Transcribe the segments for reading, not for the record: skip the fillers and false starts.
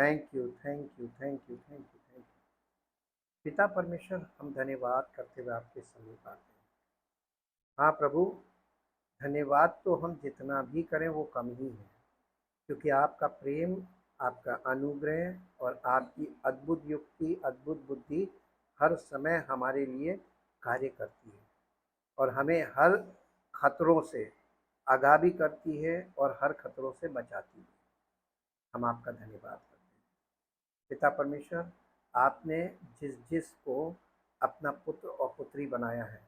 Thank you, thank you, thank you, thank you, thank you. पिता परमेश्वर, हम धन्यवाद करते हुए आपके समीप आते हैं। हाँ प्रभु, धन्यवाद तो हम जितना भी करें वो कम ही है, क्योंकि आपका प्रेम, आपका अनुग्रह और आपकी अद्भुत युक्ति, अद्भुत बुद्धि हर समय हमारे लिए कार्य करती है और हमें हर खतरों से आगाह भी करती है और हर खतरों से बचाती है। हम आपका धन्यवाद करते हैं। पिता परमेश्वर, आपने जिस जिस को अपना पुत्र और पुत्री बनाया है,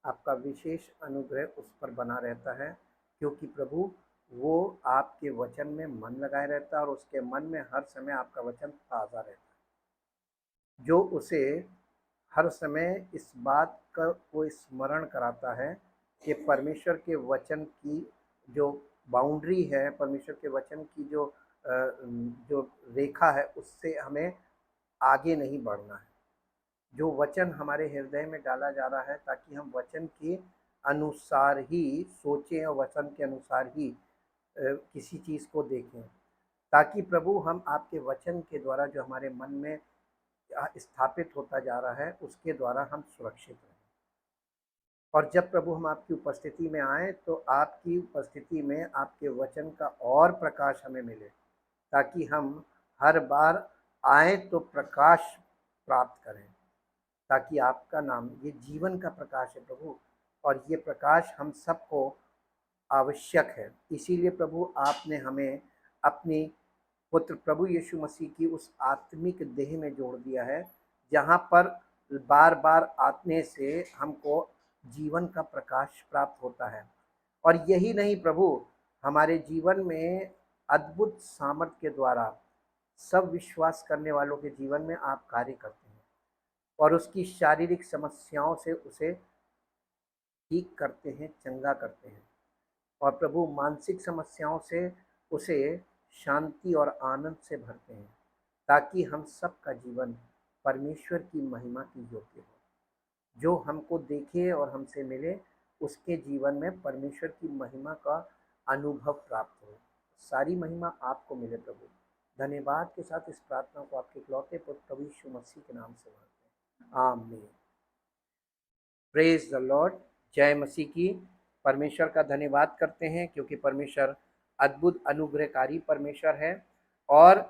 आपका विशेष अनुग्रह उस पर बना रहता है, क्योंकि प्रभु वो आपके वचन में मन लगाए रहता है और उसके मन में हर समय आपका वचन ताज़ा रहता है, जो उसे हर समय इस बात का को स्मरण कराता है कि परमेश्वर के वचन की जो बाउंड्री है, परमेश्वर के वचन की जो रेखा है, उससे हमें आगे नहीं बढ़ना है। जो वचन हमारे हृदय में डाला जा रहा है, ताकि हम वचन के अनुसार ही सोचें और वचन के अनुसार ही किसी चीज़ को देखें, ताकि प्रभु हम आपके वचन के द्वारा जो हमारे मन में स्थापित होता जा रहा है, उसके द्वारा हम सुरक्षित रहें। और जब प्रभु हम आपकी उपस्थिति में आएँ, तो आपकी उपस्थिति में आपके वचन का और प्रकाश हमें मिले, ताकि हम हर बार आएँ तो प्रकाश प्राप्त करें, ताकि आपका नाम, ये जीवन का प्रकाश है प्रभु, और ये प्रकाश हम सबको आवश्यक है। इसीलिए प्रभु आपने हमें अपनी पुत्र प्रभु यीशु मसीह की उस आत्मिक देह में जोड़ दिया है, जहाँ पर बार बार आने से हमको जीवन का प्रकाश प्राप्त होता है। और यही नहीं प्रभु, हमारे जीवन में अद्भुत सामर्थ्य के द्वारा सब विश्वास करने वालों के जीवन में आप कार्य करते हैं और उसकी शारीरिक समस्याओं से उसे ठीक करते हैं, चंगा करते हैं। और प्रभु मानसिक समस्याओं से उसे शांति और आनंद से भरते हैं, ताकि हम सबका जीवन परमेश्वर की महिमा की योग्य हो। जो हमको देखे और हमसे मिले, उसके जीवन में परमेश्वर की महिमा का अनुभव प्राप्त हो। सारी महिमा आपको मिले प्रभु। धन्यवाद के साथ इस प्रार्थना को आपके इकलौते पुत्र प्रभु यीशु मसीह के नाम से मांगते हैं, आमीन। Praise the Lord. जय मसीह की। परमेश्वर का धन्यवाद करते हैं, क्योंकि परमेश्वर अद्भुत अनुग्रहकारी परमेश्वर है और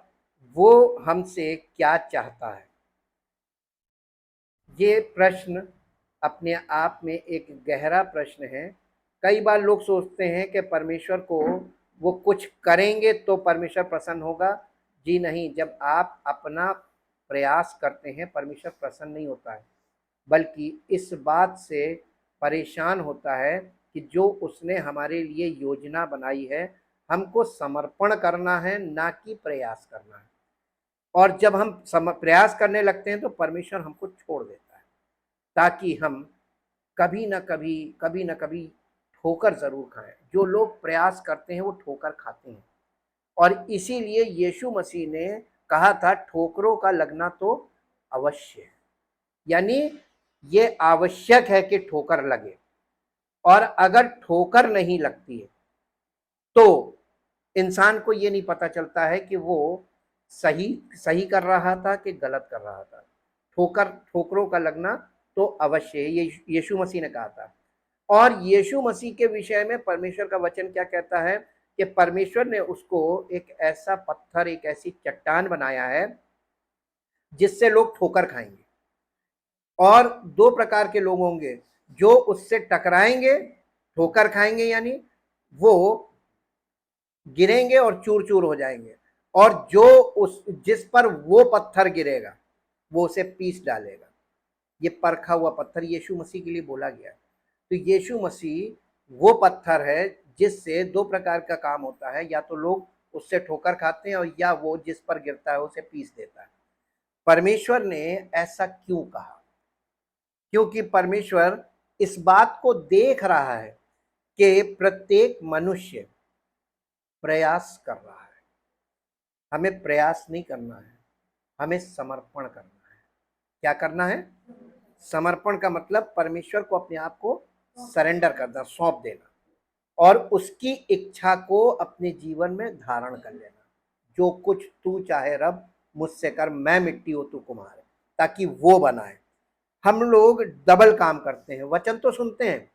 वो हमसे क्या चाहता है। ये प्रश्न अपने आप में एक गहरा प्रश्न है। कई बार लोग सोचते हैं कि परमेश्वर को वो कुछ करेंगे तो परमेश्वर प्रसन्न होगा। जी नहीं, जब आप अपना प्रयास करते हैं, परमेश्वर प्रसन्न नहीं होता है, बल्कि इस बात से परेशान होता है कि जो उसने हमारे लिए योजना बनाई है, हमको समर्पण करना है, ना कि प्रयास करना है। और जब हम प्रयास करने लगते हैं तो परमेश्वर हमको छोड़ देता है, ताकि हम कभी न कभी ठोकर जरूर खाएं। जो लोग प्रयास करते हैं वो ठोकर खाते हैं, और इसीलिए यीशु मसीह ने कहा था ठोकरों का लगना तो अवश्य है, यानी ये आवश्यक है कि ठोकर लगे। और अगर ठोकर नहीं लगती है तो इंसान को ये नहीं पता चलता है कि वो सही सही कर रहा था कि गलत कर रहा था। ठोकरों का लगना तो अवश्य है, ये यीशु मसीह ने कहा था। और यीशु मसीह के विषय में परमेश्वर का वचन क्या कहता है कि परमेश्वर ने उसको एक ऐसा पत्थर, एक ऐसी चट्टान बनाया है जिससे लोग ठोकर खाएंगे। और दो प्रकार के लोग होंगे, जो उससे टकराएंगे, ठोकर खाएंगे, यानी वो गिरेंगे और चूर चूर हो जाएंगे, और जो उस जिस पर वो पत्थर गिरेगा वो उसे पीस डालेगा। ये परखा हुआ पत्थर यीशु मसीह के लिए बोला गया है। तो यीशु मसीह वो पत्थर है जिससे दो प्रकार का काम होता है, या तो लोग उससे ठोकर खाते हैं और या वो जिस पर गिरता है उसे पीस देता है। परमेश्वर ने ऐसा क्यों कहा? क्योंकि परमेश्वर इस बात को देख रहा है कि प्रत्येक मनुष्य प्रयास कर रहा है। हमें प्रयास नहीं करना है, हमें समर्पण करना है। क्या करना है? समर्पण का मतलब परमेश्वर को अपने आप को सरेंडर करना, सौंप देना, और उसकी इच्छा को अपने जीवन में धारण कर लेना। जो कुछ तू चाहे रब मुझसे कर, मैं मिट्टी हो तू कुम्हार है, ताकि वो बनाए। हम लोग डबल काम करते हैं, वचन तो सुनते हैं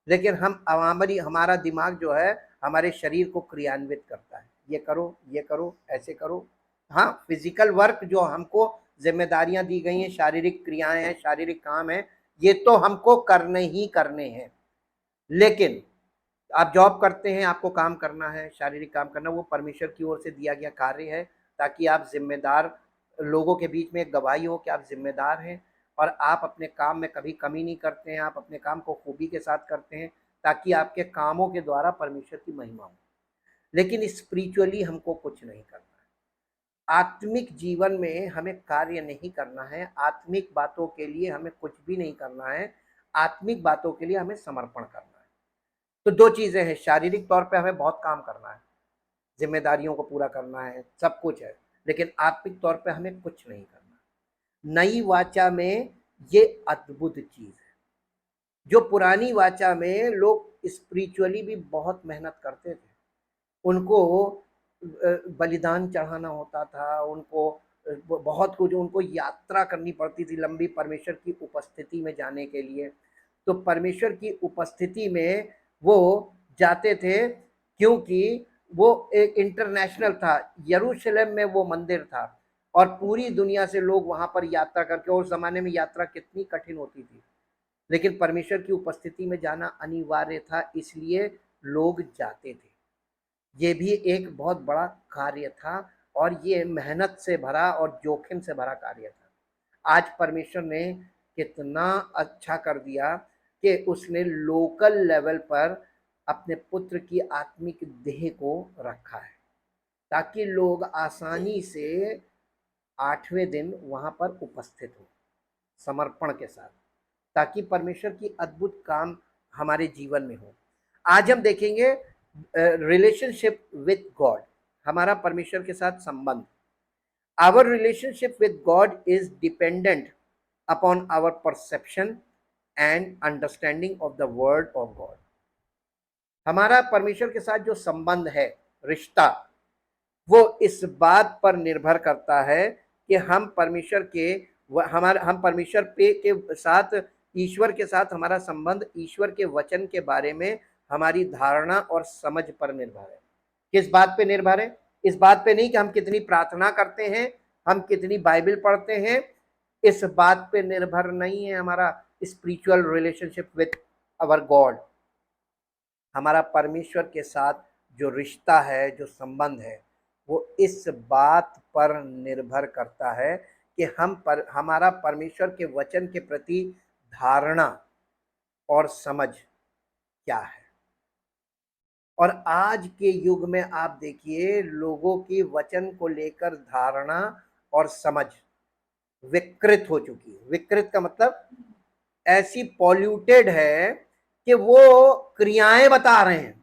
लेकिन हमारा दिमाग जो है हमारे शरीर को क्रियान्वित करता है, ये करो, ये करो, ऐसे करो। हाँ, फिजिकल वर्क जो हमको जिम्मेदारियां दी गई हैं, शारीरिक क्रियाएं हैं, शारीरिक काम है, ये तो हमको करने ही करने हैं। लेकिन आप जॉब करते हैं, आपको काम करना है, शारीरिक काम करना, वो परमेश्वर की ओर से दिया गया कार्य है, ताकि आप जिम्मेदार लोगों के बीच में एक गवाही हो कि आप जिम्मेदार हैं और आप अपने काम में कभी कमी नहीं करते हैं, आप अपने काम को खूबी के साथ करते हैं, ताकि आपके कामों के द्वारा परमेश्वर की महिमा हो। लेकिन स्पिरिचुअली हमको कुछ नहीं करना है। आत्मिक जीवन में हमें कार्य नहीं करना है, आत्मिक बातों के लिए हमें कुछ भी नहीं करना है, आत्मिक बातों के लिए हमें समर्पण करना है। तो दो चीजें हैं, शारीरिक तौर पे हमें बहुत काम करना है, जिम्मेदारियों को पूरा करना है, सब कुछ है, लेकिन आत्मिक तौर पे हमें कुछ नहीं करना। नई वाचा में ये अद्भुत चीज है। जो पुरानी वाचा में लोग स्पिरिचुअली भी बहुत मेहनत करते थे, उनको बलिदान चढ़ाना होता था, उनको बहुत कुछ, उनको यात्रा करनी पड़ती थी लंबी परमेश्वर की उपस्थिति में जाने के लिए। तो परमेश्वर की उपस्थिति में वो जाते थे, क्योंकि वो एक इंटरनेशनल था, यरूशलेम में वो मंदिर था और पूरी दुनिया से लोग वहां पर यात्रा करके, और उस जमाने में यात्रा कितनी कठिन होती थी, लेकिन परमेश्वर की उपस्थिति में जाना अनिवार्य था, इसलिए लोग जाते थे। ये भी एक बहुत बड़ा कार्य था और ये मेहनत से भरा और जोखिम से भरा कार्य था। आज परमेश्वर ने कितना अच्छा कर दिया कि उसने लोकल लेवल पर अपने पुत्र की आत्मिक देह को रखा है, ताकि लोग आसानी से 8वें दिन वहां पर उपस्थित हो समर्पण के साथ, ताकि परमेश्वर की अद्भुत काम हमारे जीवन में हो। आज हम देखेंगे रिलेशनशिप विथ गॉड, हमारा परमेश्वर के साथ संबंध। Our relationship with God is dependent upon our perception and understanding of the word of God. हमारा परमेश्वर के साथ जो संबंध है, रिश्ता, वो इस बात पर निर्भर करता है कि हम परमेश्वर के हम परमेश्वर के साथ, ईश्वर के साथ हमारा संबंध ईश्वर के वचन के बारे में हमारी धारणा और समझ पर निर्भर है। किस बात पे निर्भर है? इस बात पे नहीं कि हम कितनी प्रार्थना करते हैं, हम कितनी बाइबल पढ़ते हैं, इस बात पे निर्भर नहीं है हमारा spiritual relationship with our God. हमारा परमेश्वर के साथ जो रिश्ता है, जो संबंध है, वो इस बात पर निर्भर करता है कि हमारा परमेश्वर के वचन के प्रति धारणा और समझ क्या है। और आज के युग में आप देखिए, लोगों की वचन को लेकर धारणा और समझ विकृत हो चुकी है। विकृत का मतलब ऐसी पॉल्यूटेड है कि वो क्रियाएं बता रहे हैं,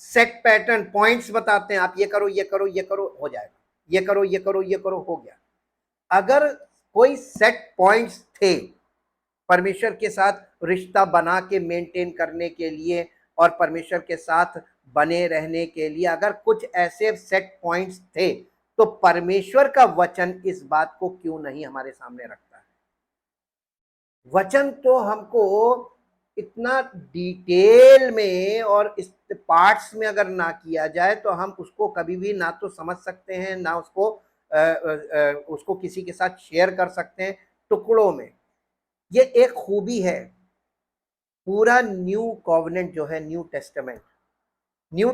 सेट पैटर्न, पॉइंट्स बताते हैं, आप ये करो, ये करो, ये करो, हो जाएगा, ये करो, ये करो, ये करो, हो गया। अगर कोई सेट पॉइंट्स थे परमेश्वर के साथ रिश्ता बना के मेंटेन करने के लिए और परमेश्वर के साथ बने रहने के लिए, अगर कुछ ऐसे सेट पॉइंट्स थे, तो परमेश्वर का वचन इस बात को क्यों नहीं हमारे सामने रखता है? वचन तो हमको इतना डिटेल में और इस पार्ट्स में अगर ना किया जाए तो हम उसको कभी भी ना तो समझ सकते हैं, ना उसको किसी के साथ शेयर कर सकते हैं। टुकड़ों में, ये एक खूबी है। पूरा न्यू कॉवेनेंट जो है, new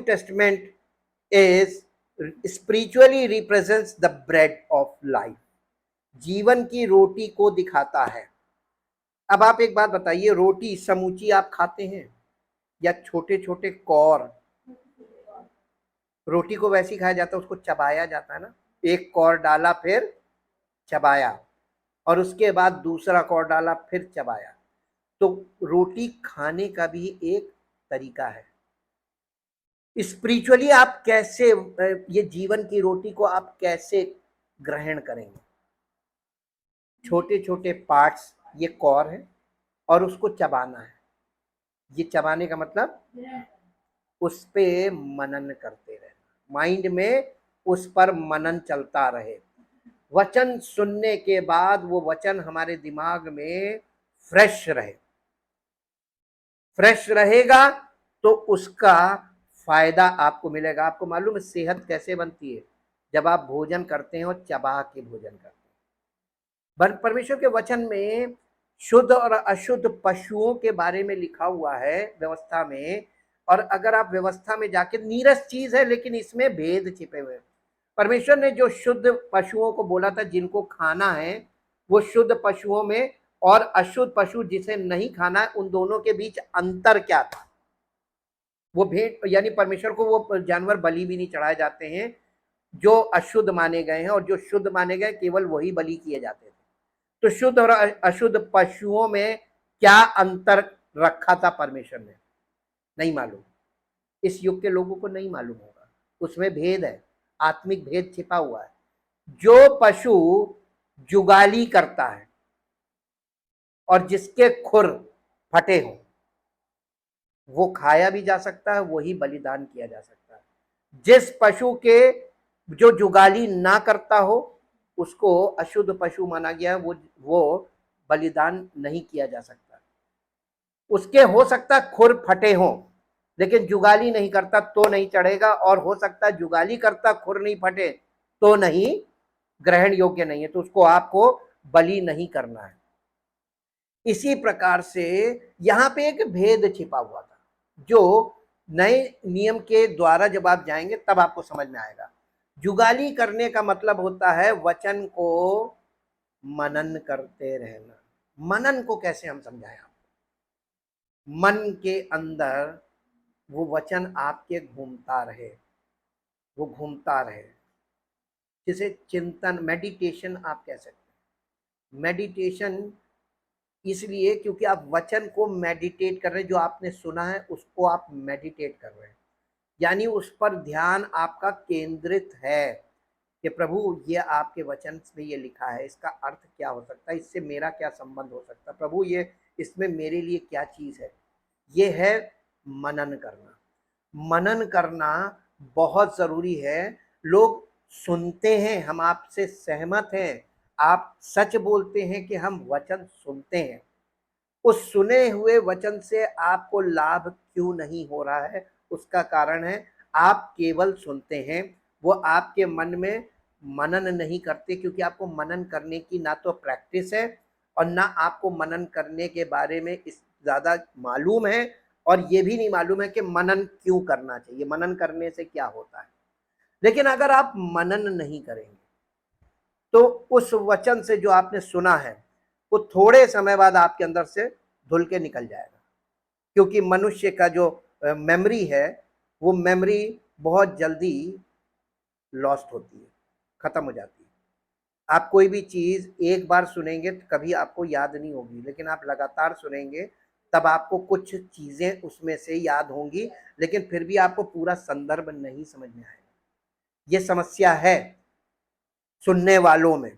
testament is spiritually represents the bread of life, जीवन की रोटी को दिखाता है। अब आप एक बात बताइए, रोटी समूची आप खाते हैं या छोटे छोटे कौर? रोटी को वैसे ही खाया जाता है, उसको चबाया जाता है ना, एक कौर डाला फिर चबाया, और उसके बाद दूसरा कौर डाला फिर चबाया। तो रोटी खाने का भी एक तरीका है। स्पिरिचुअली आप कैसे ये जीवन की रोटी को आप कैसे ग्रहण करेंगे? छोटे छोटे पार्ट्स, ये कौर है और उसको चबाना है। ये चबाने का मतलब उस पे मनन करते रहना, माइंड में उस पर मनन चलता रहे। वचन सुनने के बाद वो वचन हमारे दिमाग में फ्रेश रहे। फ्रेश रहेगा तो उसका फायदा आपको मिलेगा। आपको मालूम है सेहत कैसे बनती है? जब आप भोजन करते हैं और चबा के भोजन करते हैं। परमेश्वर के वचन में शुद्ध और अशुद्ध पशुओं के बारे में लिखा हुआ है व्यवस्था में। और अगर आप व्यवस्था में जाके, नीरस चीज है लेकिन इसमें भेद छिपे हुए हैं। परमेश्वर ने जो शुद्ध पशुओं को बोला था जिनको खाना है, वो शुद्ध पशुओं में और अशुद्ध पशु जिसे नहीं खाना है, उन दोनों के बीच अंतर क्या था? वो भेंट, यानी परमेश्वर को वो जानवर बलि भी नहीं चढ़ाए जाते हैं जो अशुद्ध माने गए हैं, और जो शुद्ध माने गए केवल वही बलि किए जाते थे। तो शुद्ध और अशुद्ध पशुओं में क्या अंतर रखा था परमेश्वर ने? नहीं मालूम। इस युग के लोगों को नहीं मालूम होगा। उसमें भेद है, आत्मिक भेद छिपा हुआ है। जो पशु जुगाली करता है और जिसके खुर फटे हों, वो खाया भी जा सकता है, वही बलिदान किया जा सकता है। जिस पशु के जो जुगाली ना करता हो उसको अशुद्ध पशु माना गया है, वो बलिदान नहीं किया जा सकता। उसके हो सकता खुर फटे हों लेकिन जुगाली नहीं करता तो नहीं चढ़ेगा, और हो सकता जुगाली करता खुर नहीं फटे तो नहीं, ग्रहण योग्य नहीं है, तो उसको आपको बलि नहीं करना है। इसी प्रकार से यहाँ पे एक भेद छिपा हुआ था जो नए नियम के द्वारा जब आप जाएंगे तब आपको समझ में आएगा। जुगाली करने का मतलब होता है वचन को मनन करते रहना। मनन को कैसे हम समझाएं आपको? मन के अंदर वो वचन आपके घूमता रहे, वो घूमता रहे, जिसे चिंतन, मेडिटेशन आप कह सकते हैं। मेडिटेशन इसलिए क्योंकि आप वचन को मेडिटेट कर रहे हैं, जो आपने सुना है उसको आप मेडिटेट कर रहे हैं, यानी उस पर ध्यान आपका केंद्रित है कि प्रभु ये आपके वचन में ये लिखा है, इसका अर्थ क्या हो सकता है, इससे मेरा क्या संबंध हो सकता है, प्रभु ये इसमें मेरे लिए क्या चीज है। ये है मनन करना। मनन करना बहुत जरूरी है। लोग सुनते हैं, हम आपसे सहमत हैं, आप सच बोलते हैं कि हम वचन सुनते हैं। उस सुने हुए वचन से आपको लाभ क्यों नहीं हो रहा है? उसका कारण है आप केवल सुनते हैं, वो आपके मन में मनन नहीं करते, क्योंकि आपको मनन करने की ना तो प्रैक्टिस है और ना आपको मनन करने के बारे में इस ज़्यादा मालूम है, और ये भी नहीं मालूम है कि मनन क्यों करना चाहिए, मनन करने से क्या होता है। लेकिन अगर आप मनन नहीं करेंगे तो उस वचन से जो आपने सुना है वो थोड़े समय बाद आपके अंदर से धुल के निकल जाएगा, क्योंकि मनुष्य का जो मेमोरी है वो मेमोरी बहुत जल्दी लॉस्ट होती है, खत्म हो जाती है। आप कोई भी चीज एक बार सुनेंगे तो कभी आपको याद नहीं होगी, लेकिन आप लगातार सुनेंगे तब आपको कुछ चीजें उसमें से याद होंगी, लेकिन फिर भी आपको पूरा संदर्भ नहीं समझ में आएगा। ये समस्या है सुनने वालों में,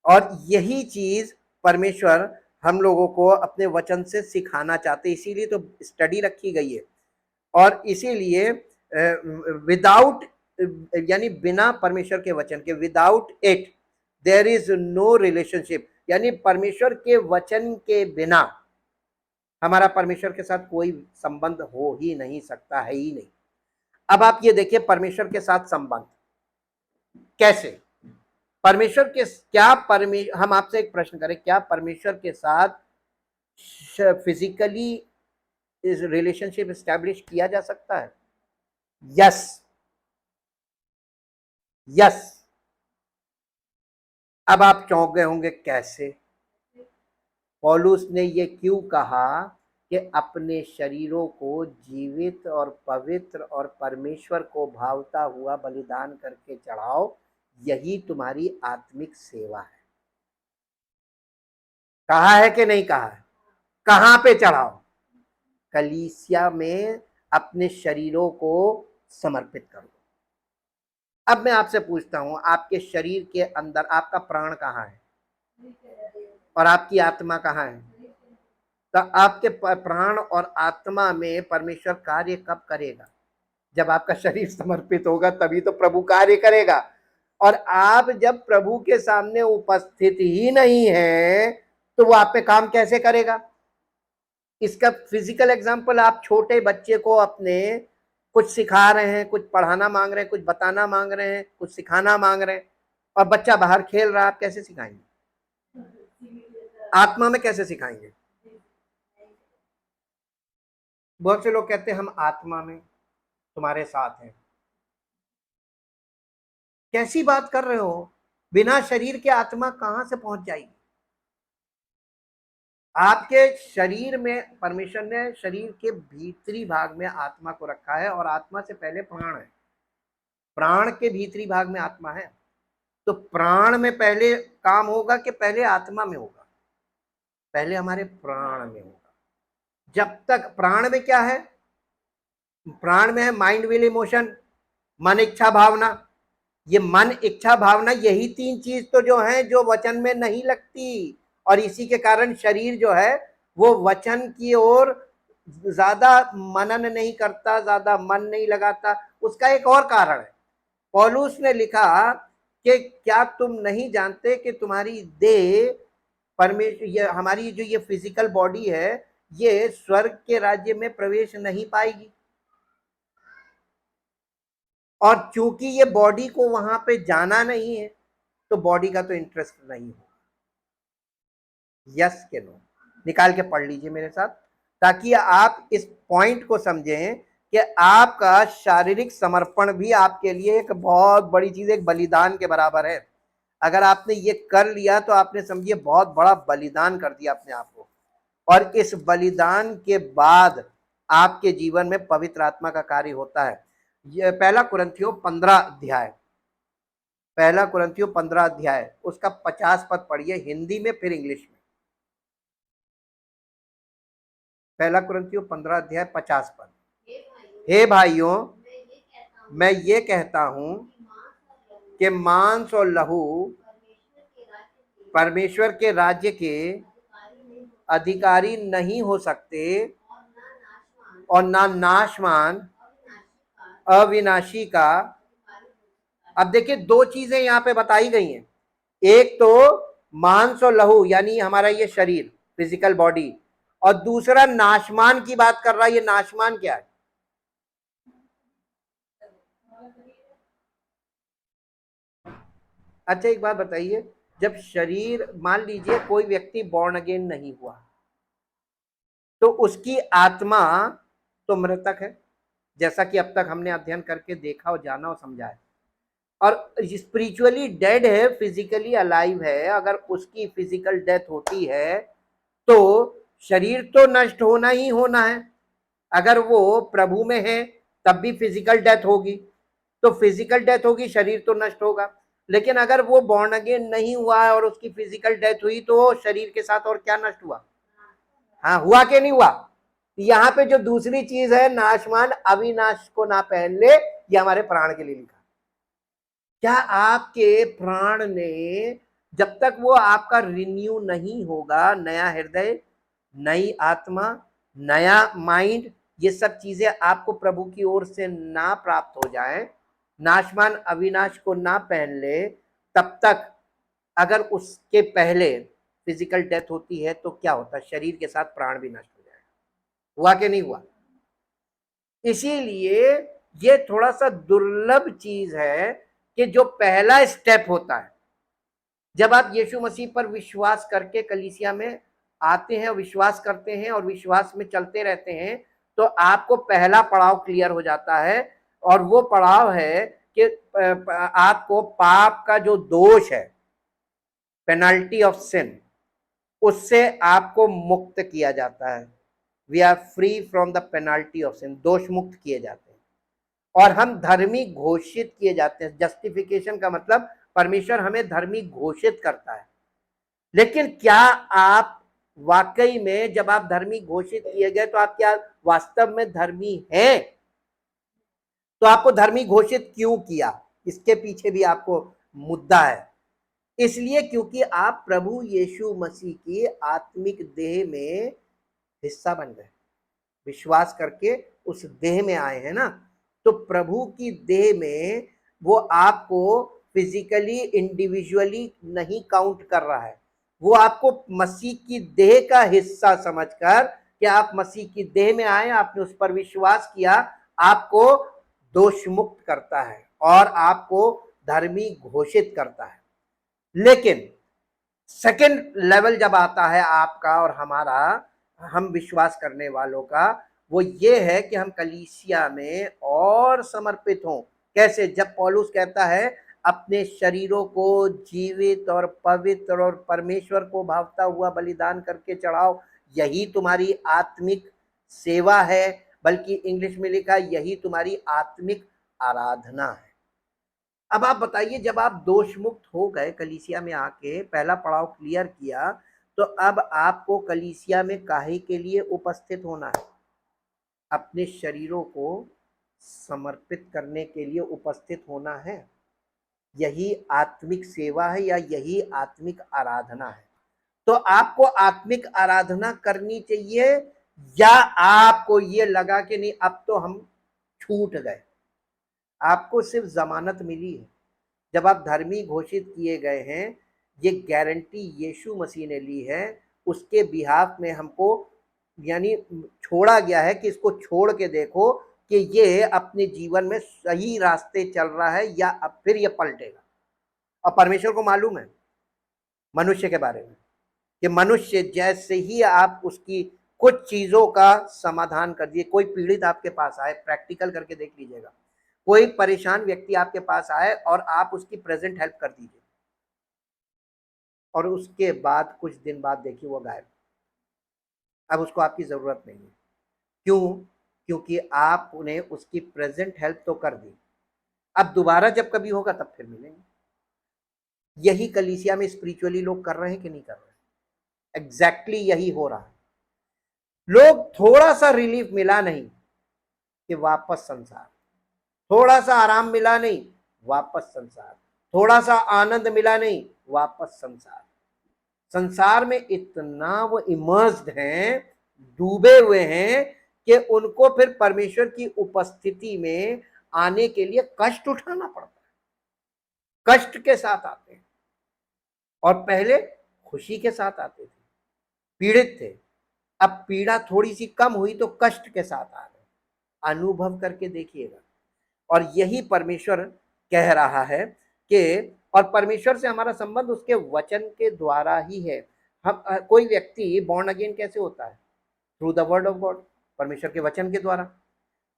और यही चीज परमेश्वर हम लोगों को अपने वचन से सिखाना चाहते, इसीलिए तो स्टडी रखी गई है। और इसीलिए विदाउट, यानी बिना परमेश्वर के वचन के, without it there is no relationship, यानी परमेश्वर के वचन के बिना हमारा परमेश्वर के साथ कोई संबंध हो ही नहीं सकता, है ही नहीं। अब आप ये देखिए परमेश्वर के साथ संबंध कैसे, परमेश्वर के क्या हम आपसे एक प्रश्न करें, क्या परमेश्वर के साथ फिजिकली इस रिलेशनशिप एस्टैब्लिश किया जा सकता है? Yes, yes. अब आप चौंक गए होंगे कैसे? पौलुस ने ये क्यों कहा कि अपने शरीरों को जीवित और पवित्र और परमेश्वर को भावता हुआ बलिदान करके चढ़ाओ, यही तुम्हारी आत्मिक सेवा है। कहा है कि नहीं कहा है? कहां पे चढ़ाओ? कलीसिया में अपने शरीरों को समर्पित करो। अब मैं आपसे पूछता हूं, आपके शरीर के अंदर आपका प्राण कहाँ है और आपकी आत्मा कहाँ है? तो आपके प्राण और आत्मा में परमेश्वर कार्य कब करेगा? जब आपका शरीर समर्पित होगा तभी तो प्रभु कार्य करेगा। और आप जब प्रभु के सामने उपस्थित ही नहीं है तो वो आप पे काम कैसे करेगा? इसका फिजिकल एग्जांपल, आप छोटे बच्चे को अपने कुछ सिखा रहे हैं, कुछ पढ़ाना मांग रहे हैं, कुछ बताना मांग रहे हैं, कुछ सिखाना मांग रहे हैं, और बच्चा बाहर खेल रहा है, आप कैसे सिखाएंगे? आत्मा में कैसे सिखाएंगे? बहुत से लोग कहते हैं हम आत्मा में तुम्हारे साथ हैं। कैसी बात कर रहे हो? बिना शरीर के आत्मा कहां से पहुंच जाएगी? आपके शरीर में परमेश्वर ने शरीर के भीतरी भाग में आत्मा को रखा है, और आत्मा से पहले प्राण है। प्राण के भीतरी भाग में आत्मा है। तो प्राण में पहले काम होगा कि पहले आत्मा में होगा? पहले हमारे प्राण में होगा। जब तक प्राण में क्या है? प्राण में है माइंड, विल, इमोशन, मन, इच्छा, भावना। ये मन, इच्छा, भावना, यही तीन चीज तो जो है जो वचन में नहीं लगती, और इसी के कारण शरीर जो है वो वचन की ओर ज्यादा मनन नहीं करता, ज्यादा मन नहीं लगाता। उसका एक और कारण है। पौलुस ने लिखा कि क्या तुम नहीं जानते कि तुम्हारी देह परमेश्वर, ये हमारी जो ये फिजिकल बॉडी है, ये स्वर्ग के राज्य में प्रवेश नहीं पाएगी। और चूंकि ये बॉडी को वहां पे जाना नहीं है तो बॉडी का तो इंटरेस्ट नहीं होगा। यस के नो? निकाल के पढ़ लीजिए मेरे साथ, ताकि आप इस पॉइंट को समझें कि आपका शारीरिक समर्पण भी आपके लिए एक बहुत बड़ी चीज, एक बलिदान के बराबर है। अगर आपने ये कर लिया तो आपने समझिए बहुत बड़ा बलिदान कर दिया अपने आप को। और इस बलिदान के बाद आपके जीवन में पवित्र आत्मा का कार्य होता है। ये पहला कुरिन्थियों 15 अध्याय, पहला कुरिन्थियों 15 अध्याय, उसका 50 पद पढ़िए, हिंदी में फिर इंग्लिश में। पहला कुरिन्थियों 15 अध्याय 50 पद। हे भाइयों, मैं ये कहता हूं कि मांस और लहू परमेश्वर के राज्य के अधिकारी नहीं हो सकते, और ना नाशवान अविनाशी का। अब देखिए, दो चीजें यहाँ पे बताई गई हैं। एक तो मांस और लहू यानी हमारा ये शरीर, फिजिकल बॉडी, और दूसरा नाशमान की बात कर रहा है। ये नाशमान क्या है? अच्छा एक बात बताइए, जब शरीर, मान लीजिए कोई व्यक्ति बॉर्न अगेन नहीं हुआ, तो उसकी आत्मा तो मृतक है, जैसा कि अब तक हमने अध्ययन करके देखा और जाना और समझा है। और स्पिरिचुअली डेड है, फिजिकली अलाइव है। अगर उसकी फिजिकल डेथ होती है तो शरीर तो नष्ट होना ही होना है। अगर वो प्रभु में है तब भी फिजिकल डेथ होगी, तो फिजिकल डेथ होगी, शरीर तो नष्ट होगा। लेकिन अगर वो बॉर्न अगेन नहीं हुआ है और उसकी फिजिकल डेथ हुई तो शरीर के साथ और क्या नष्ट हुआ? हाँ, हुआ कि नहीं हुआ? यहाँ पे जो दूसरी चीज है, नाशवान अविनाश को ना पहन ले, ये हमारे प्राण के लिए लिखा। क्या आपके प्राण ने, जब तक वो आपका रिन्यू नहीं होगा, नया हृदय, नई आत्मा, नया माइंड, ये सब चीजें आपको प्रभु की ओर से ना प्राप्त हो जाए, नाशवान अविनाश को ना पहन ले, तब तक अगर उसके पहले फिजिकल डेथ होती है तो क्या होता है? शरीर के साथ प्राण भी नष्ट हो जाएगा। हुआ कि नहीं हुआ? इसीलिए ये थोड़ा सा दुर्लभ चीज है कि जो पहला स्टेप होता है, जब आप यीशु मसीह पर विश्वास करके कलीसिया में आते हैं, विश्वास करते हैं और विश्वास में चलते रहते हैं, तो आपको पहला पड़ाव क्लियर हो जाता है। और वो पड़ाव है कि आपको पाप का जो दोष है, पेनल्टी ऑफ सिन, उससे आपको मुक्त किया जाता है। We are free from the penalty of sin, दोष मुक्त किए जाते हैं, और हम धर्मी घोषित किए जाते हैं। जस्टिफिकेशन का मतलब परमेश्वर हमें धर्मी घोषित करता है। लेकिन क्या आप वाकई में, जब आप धर्मी घोषित किए गए, तो आप क्या वास्तव में धर्मी हैं? तो आपको धर्मी घोषित क्यों किया, इसके पीछे भी आपको मुद्दा है। इसलिए क्योंकि आप प्रभु यीशु मसीह की आत्मिक देह में हिस्सा बन गए, विश्वास करके उस देह में आए हैं ना। तो प्रभु की देह में वो आपको फिजिकली इंडिविजुअली नहीं काउंट कर रहा है, वो आपको मसीह की देह का हिस्सा समझकर कि आप मसीह की देह में आए, आपने उस पर विश्वास किया, आपको दोष मुक्त करता है और आपको धर्मी घोषित करता है। लेकिन सेकंड लेवल जब आता है आपका और हमारा, हम विश्वास करने वालों का, वो ये है कि हम कलीसिया में और समर्पित हों। कैसे? जब पौलुस कहता है अपने शरीरों को जीवित और पवित्र और परमेश्वर को भावता हुआ बलिदान करके चढ़ाओ, यही तुम्हारी आत्मिक सेवा है, बल्कि इंग्लिश में लिखा यही तुम्हारी आत्मिक आराधना है। अब आप बताइए, जब आप दोष मुक्त हो गए, कलीसिया में आके पहला पड़ाव क्लियर किया, तो अब आपको कलीसिया में काहे के लिए उपस्थित होना है? अपने शरीरों को समर्पित करने के लिए उपस्थित होना है। यही आत्मिक सेवा है या यही आत्मिक आराधना है। तो आपको आत्मिक आराधना करनी चाहिए या आपको ये लगा कि नहीं अब तो हम छूट गए? आपको सिर्फ जमानत मिली है। जब आप धर्मी घोषित किए गए हैं, ये गारंटी यीशु मसीह ने ली है, उसके बिहाफ में हमको यानी छोड़ा गया है कि इसको छोड़ के देखो कि ये अपने जीवन में सही रास्ते चल रहा है या अब फिर ये पलटेगा। और परमेश्वर को मालूम है मनुष्य के बारे में कि मनुष्य जैसे ही आप उसकी कुछ चीजों का समाधान कर दिए, कोई पीड़ित आपके पास आए, प्रैक्टिकल करके देख लीजिएगा, कोई परेशान व्यक्ति आपके पास आए और आप उसकी प्रेजेंट हेल्प कर दीजिए, और उसके बाद कुछ दिन बाद देखिए वो गायब। अब उसको आपकी जरूरत नहीं है। क्यों? क्योंकि आपने उसकी प्रेजेंट हेल्प तो कर दी। अब दोबारा जब कभी होगा तब फिर मिलेंगे। यही कलीसिया में स्पिरिचुअली लोग कर रहे हैं कि नहीं कर रहे हैं? एग्जैक्टली यही हो रहा है। लोग थोड़ा सा रिलीफ मिला नहीं कि वापस संसार, थोड़ा सा आराम मिला नहीं वापस संसार, थोड़ा सा आनंद मिला नहीं वापस संसार। संसार में इतना वो इमर्स्ड हैं, डूबे हुए हैं कि उनको फिर परमेश्वर की उपस्थिति में आने के लिए कष्ट उठाना पड़ता है। कष्ट के साथ आते हैं और पहले खुशी के साथ आते थे, पीड़ित थे। अब पीड़ा थोड़ी सी कम हुई तो कष्ट के साथ आ रहे। अनुभव करके देखिएगा। और यही परमेश्वर कह रहा है कि, और परमेश्वर से हमारा संबंध उसके वचन के द्वारा ही है। हम कोई व्यक्ति बॉर्न अगेन कैसे होता है? Through the word of God, परमेश्वर के वचन के द्वारा।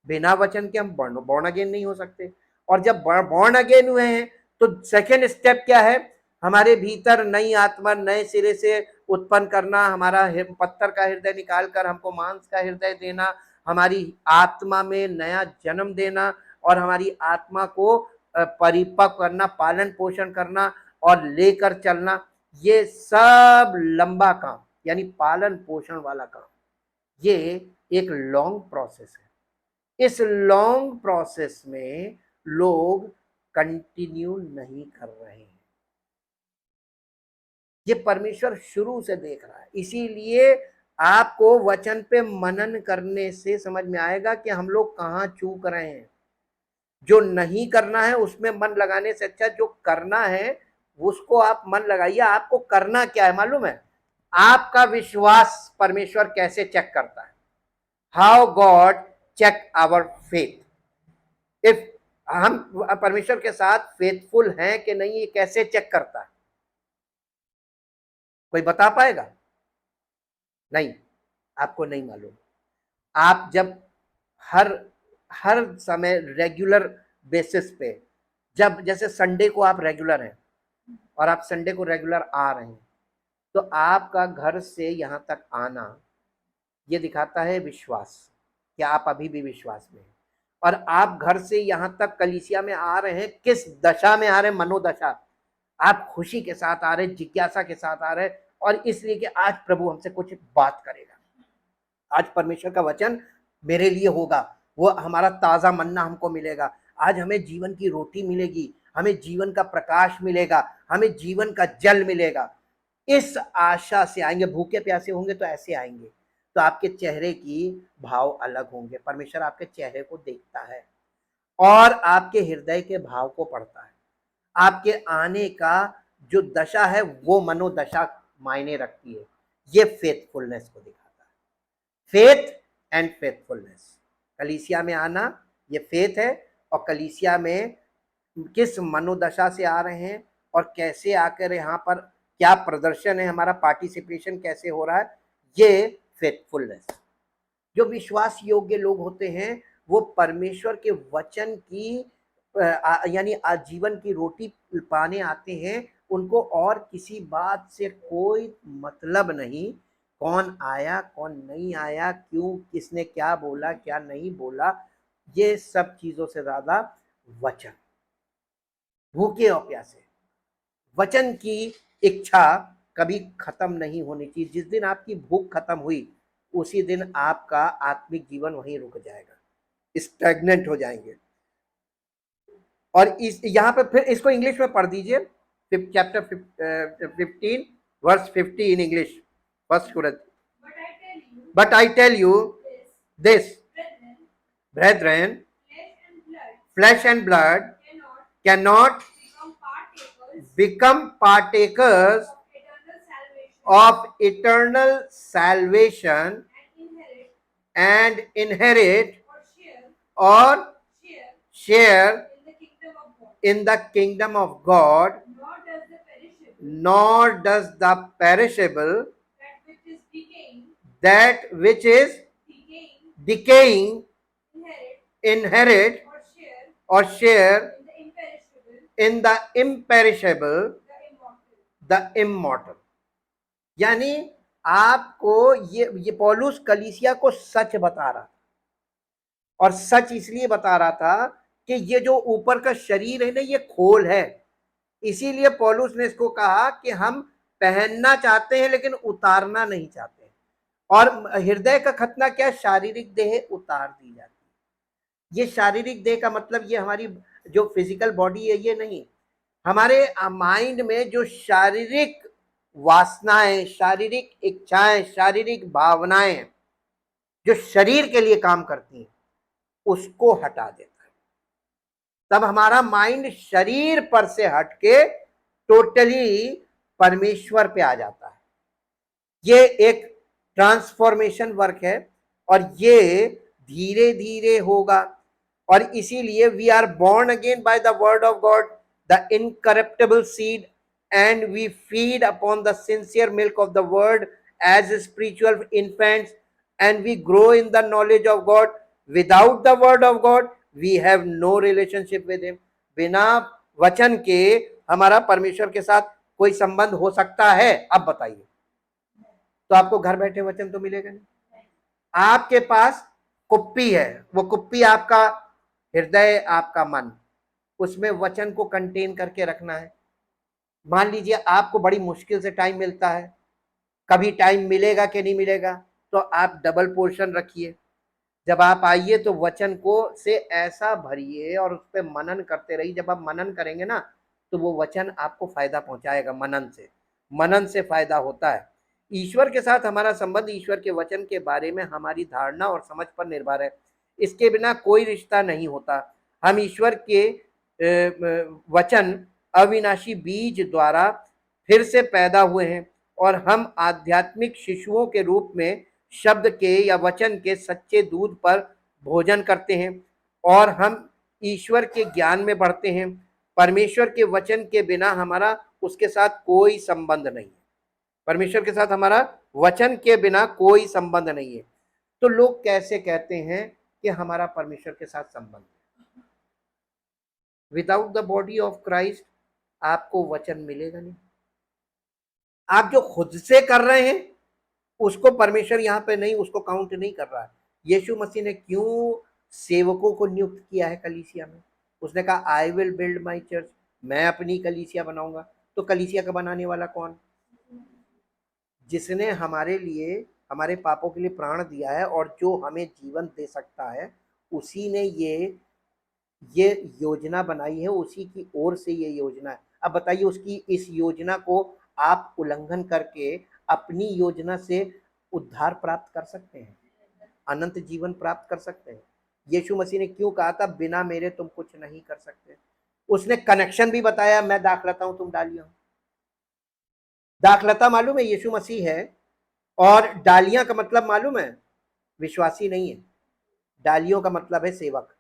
बिना वचन के हम बॉर्न अगेन नहीं हो सकते। और जब बॉर्न अगेन हुए हैं तो सेकेंड स्टेप क्या है? हमारे भीतर नई आत्मा नए सिरे से उत्पन्न करना, हमारा पत्थर का हृदय निकाल कर हमको मांस का हृदय देना, हमारी आत्मा में नया जन्म देना और हमारी आत्मा को परिपक्व करना, पालन पोषण करना और लेकर चलना। ये सब लंबा काम, यानी पालन पोषण वाला काम, ये एक लॉन्ग प्रोसेस है। इस लॉन्ग प्रोसेस में लोग कंटिन्यू नहीं कर रहे हैं। ये परमेश्वर शुरू से देख रहा है। इसीलिए आपको वचन पे मनन करने से समझ में आएगा कि हम लोग कहाँ चूक रहे हैं। जो नहीं करना है उसमें मन लगाने से अच्छा जो करना है उसको आप मन लगाइए। आपको करना क्या है मालूम है? आपका विश्वास परमेश्वर कैसे चेक करता है? How God check our faith. If हम परमेश्वर के साथ फेथफुल हैं कि नहीं, ये कैसे चेक करता है? कोई बता पाएगा? नहीं, आपको नहीं मालूम। आप जब हर हर समय रेगुलर बेसिस पे, जब जैसे संडे को आप रेगुलर हैं और आप संडे को रेगुलर आ रहे हैं, तो आपका घर से यहां तक आना ये दिखाता है विश्वास, कि आप अभी भी विश्वास में हैं। और आप घर से यहां तक कलीसिया में आ रहे हैं, किस दशा में आ रहे हैं? मनोदशा। आप खुशी के साथ आ रहे हैं, जिज्ञासा के साथ आ रहे हैं, और इसलिए कि आज प्रभु हमसे कुछ बात करेगा, आज परमेश्वर का वचन मेरे लिए होगा, वो हमारा ताजा मन्ना हमको मिलेगा, आज हमें जीवन की रोटी मिलेगी, हमें जीवन का प्रकाश मिलेगा, हमें जीवन का जल मिलेगा। इस आशा से आएंगे। भूखे प्यासे होंगे तो ऐसे आएंगे, तो आपके चेहरे की भाव अलग होंगे। परमेश्वर आपके चेहरे को देखता है। और आपके हृदय के भाव को पढ़ता है। आपके आने का जो दशा है वो मनोदशा मायने रखती है। ये फेथफुलनेस को दिखाता है, फेथ एंड फेथफुलनेस। कलीसिया में आना ये फेथ है, और कलीसिया में किस मनोदशा से आ रहे हैं और कैसे आकर यहाँ पर क्या प्रदर्शन है, हमारा पार्टिसिपेशन कैसे हो रहा है, ये फेथफुलनेस। जो विश्वास योग्य लोग होते हैं वो परमेश्वर के वचन की यानी आजीवन की रोटी पाने आते हैं। उनको और किसी बात से कोई मतलब नहीं, कौन आया कौन नहीं आया, क्यों किसने क्या बोला क्या नहीं बोला, ये सब चीजों से ज्यादा वचन, भूखे और प्यासे, वचन की इच्छा कभी खत्म नहीं होनी चाहिए। जिस दिन आपकी भूख खत्म हुई उसी दिन आपका आत्मिक जीवन वहीं रुक जाएगा, स्टैग्नेंट हो जाएंगे। और इस यहाँ पे फिर इसको इंग्लिश में पढ़ दीजिए, chapter 15 verse 50 in English, first Corinthians. But I tell you this, brethren, flesh and blood cannot become partakers of eternal salvation and inherit or share in the kingdom of God. Nor does the perishable, that which is decaying, inherit or share in the imperishable, the immortal. यानी आपको ये पौलुस कलीसिया को सच बता रहा था, और सच इसलिए बता रहा था कि ये जो ऊपर का शरीर है ना ये खोल है। इसीलिए पौलुस ने इसको कहा कि हम पहनना चाहते हैं लेकिन उतारना नहीं चाहते। और हृदय का खतना क्या, शारीरिक देह उतार दी जाती है। ये शारीरिक देह का मतलब ये हमारी जो फिजिकल बॉडी है ये नहीं, हमारे माइंड में जो शारीरिक वासनाएं, शारीरिक इच्छाएं, शारीरिक भावनाएं जो शरीर के लिए काम करती हैं उसको हटा देता है। तब हमारा माइंड शरीर पर से हटके टोटली परमेश्वर पे आ जाता है। ये एक ट्रांसफॉर्मेशन वर्क है और ये धीरे धीरे होगा। और इसीलिए we are born again by the word of God, the incorruptible seed, and we feed upon the sincere milk of the word as spiritual infants, and we grow in the knowledge of God. Without the word of God we have no relationship with him. बिना वचन के हमारा परमेश्वर के साथ कोई संबंध हो सकता है? अब बताइए। तो आपको घर बैठे वचन तो मिलेगा नहीं। आपके पास कुप्पी है, वो कुप्पी आपका हृदय, आपका मन, उसमें वचन को कंटेन करके रखना है। मान लीजिए आपको बड़ी मुश्किल से टाइम मिलता है, कभी टाइम मिलेगा कि नहीं मिलेगा, तो आप डबल पोर्शन रखिए। जब आप आइए तो वचन को से ऐसा भरिए और उस पर मनन करते रहिए। जब आप मनन करेंगे ना तो वो वचन आपको फायदा पहुंचाएगा। मनन से फायदा होता है। ईश्वर के साथ हमारा संबंध ईश्वर के वचन के बारे में हमारी धारणा और समझ पर निर्भर है। इसके बिना कोई रिश्ता नहीं होता। हम ईश्वर के वचन अविनाशी बीज द्वारा फिर से पैदा हुए हैं और हम आध्यात्मिक शिशुओं के रूप में शब्द के या वचन के सच्चे दूध पर भोजन करते हैं और हम ईश्वर के ज्ञान में बढ़ते हैं। परमेश्वर के वचन के बिना हमारा उसके साथ कोई संबंध नहीं है। परमेश्वर के साथ हमारा वचन के बिना कोई संबंध नहीं है। तो लोग कैसे कहते हैं कि हमारा परमेश्वर के साथ संबंध है? Without the body of Christ आपको वचन मिलेगा नहीं। आप जो खुद से कर रहे हैं उसको परमेश्वर यहाँ पे नहीं, उसको काउंट नहीं कर रहा है। यीशु मसीह ने क्यों सेवकों को नियुक्त किया है कलीसिया में? उसने कहा I will build my church, मैं अपनी कलीसिया बनाऊंगा। तो कलीसिया का बनाने वाला कौन? जिसने हमारे लिए, हमारे पापों के लिए प्राण दिया है और जो हमें जीवन दे सकता है, उसी ने ये योजना बनाई है, उसी की ओर से ये योजना है। अब बताइए उसकी इस योजना को आप उल्लंघन करके अपनी योजना से उद्धार प्राप्त कर सकते हैं, अनंत जीवन प्राप्त कर सकते हैं? यीशु मसीह ने क्यों कहा था बिना मेरे तुम कुछ नहीं कर सकते। उसने कनेक्शन भी बताया, मैं दाखलता हूं तुम डालियां हो। दाखलता मालूम है यीशु मसीह है, और डालियां का मतलब मालूम है विश्वासी नहीं है, डालियों का मतलब है सेवक,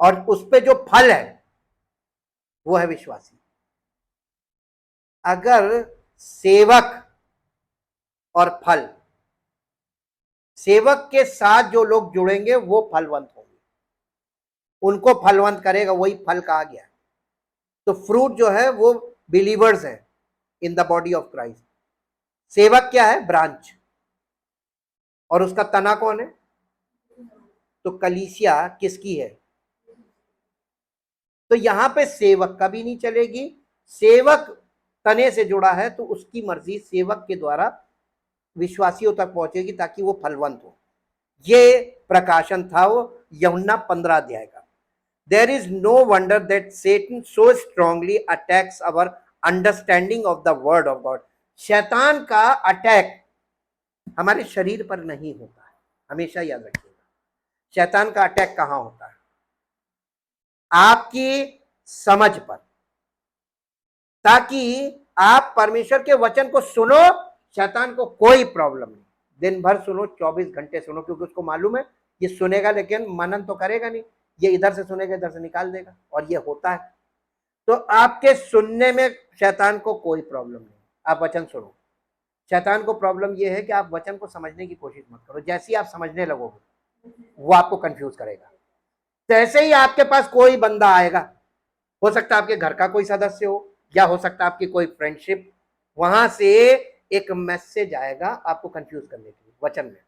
और उस पे जो फल है वो है विश्वासी। अगर सेवक और फल, सेवक के साथ जो लोग जुड़ेंगे वो फलवंत होंगे, उनको फलवंत करेगा, वही फल कहा गया। तो फ्रूट जो है वो बिलीवर्स है in the body of Christ. सेवक क्या है? ब्रांच। और उसका तना कौन है? तो कलीसिया किसकी है? तो यहां पे सेवक कभी नहीं चलेगी। सेवक तने से जुड़ा है तो उसकी मर्जी सेवक के द्वारा विश्वासियों तक पहुंचेगी ताकि वो फलवंत हो। ये प्रकाशन था वो यूहन्ना 15 अध्याय का। There is no wonder that Satan so strongly attacks our understanding of the word of God. शैतान का अटैक हमारे शरीर पर नहीं होता है, हमेशा याद रखिएगा। शैतान का अटैक कहां होता है? आपकी समझ पर, ताकि आप परमेश्वर के वचन को सुनो। शैतान को कोई प्रॉब्लम नहीं, दिन भर सुनो, 24 घंटे सुनो, क्योंकि उसको मालूम है ये सुनेगा लेकिन मनन तो करेगा नहीं, ये इधर से सुनेगा इधर से निकाल देगा, और ये होता है। तो आपके सुनने में शैतान को कोई प्रॉब्लम नहीं, आप वचन सुनो। शैतान को प्रॉब्लम ये है कि आप वचन को समझने की कोशिश मत करो। जैसे ही आप समझने लगोगे वो आपको कंफ्यूज करेगा। जैसे ही आपके पास कोई बंदा आएगा, हो सकता है आपके घर का कोई सदस्य हो, या हो सकता है आपकी कोई फ्रेंडशिप, वहां से एक मैसेज आएगा आपको कंफ्यूज करने के लिए वचन में।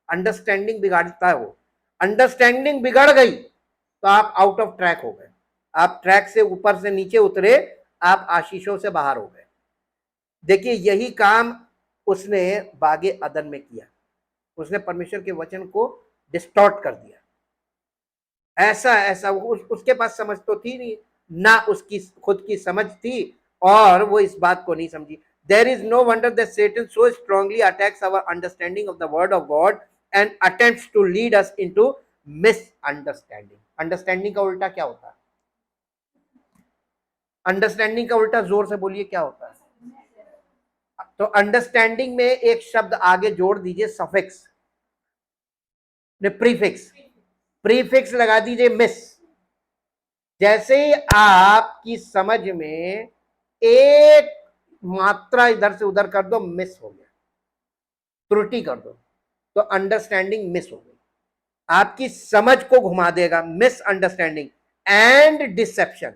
अंडरस्टैंडिंग बिगाड़ता है वो। अंडरस्टैंडिंग बिगड़ गई तो आप आउट ऑफ ट्रैक हो गए, आप ट्रैक से ऊपर से नीचे उतरे, आप आशीषों से बाहर हो गए। देखिए यही काम उसने बागे अदन में किया। उसने परमेश्वर के वचन को डिस्टॉर्ट कर दिया। ऐसा ऐसा उसके पास समझ तो थी नहीं, ना उसकी खुद की समझ थी, और वो इस बात को नहीं समझी। There is no wonder that Satan so strongly attacks our understanding of the word of God and attempts to lead us into misunderstanding। Understanding का उल्टा क्या होता है? अंडरस्टैंडिंग का उल्टा जोर से बोलिए, क्या होता है? तो अंडरस्टैंडिंग में एक शब्द आगे जोड़ दीजिए, सफिक्स, प्रीफिक्स। प्रीफिक्स लगा दीजिए मिस। जैसे ही आपकी समझ में एक मात्रा इधर से उधर कर दो, मिस हो गया, त्रुटि कर दो, तो अंडरस्टैंडिंग मिस हो गई। आपकी समझ को घुमा देगा मिसअंडरस्टैंडिंग एंड डिसेप्शन।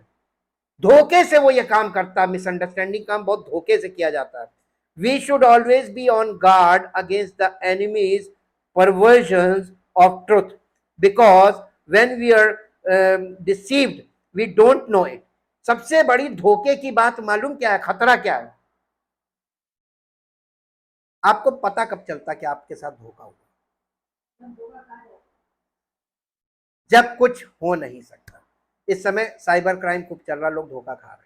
धोखे से वो ये काम करता है। मिसअंडरस्टैंडिंग काम बहुत धोखे से किया जाता है। We should always be on guard against the enemy's perversions of truth, because when we are deceived we don't know it. सबसे बड़ी धोखे की बात मालूम क्या है? खतरा क्या है? आपको पता कब चलता कि आपके साथ धोखा हुआ? जब कुछ हो नहीं सकता। इस समय साइबर क्राइम खूब चल रहा, लोग धोखा खा रहे हैं।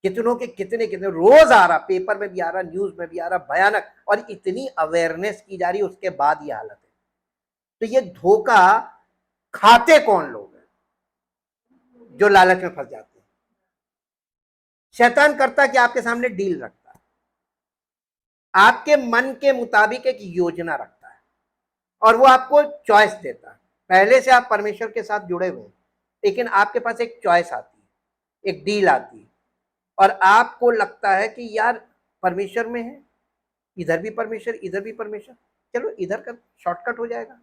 कितनों के कितने कितने रोज आ रहा, पेपर में भी आ रहा, न्यूज में भी आ रहा, भयानक, और इतनी अवेयरनेस की जा रही, उसके बाद ये हालत है। तो ये धोखा खाते कौन लोग हैं? जो लालच में फंस जाते हैं। शैतान करता कि आपके सामने डील रखता है, आपके मन के मुताबिक एक योजना रखता है, और वो आपको चॉइस देता है। पहले से आप परमेश्वर के साथ जुड़े हुए हैं, लेकिन आपके पास एक चॉइस आती है, एक डील आती है, और आपको लगता है कि यार परमेश्वर में है, इधर भी परमेश्वर इधर भी परमेश्वर, चलो इधर का शॉर्टकट हो जाएगा,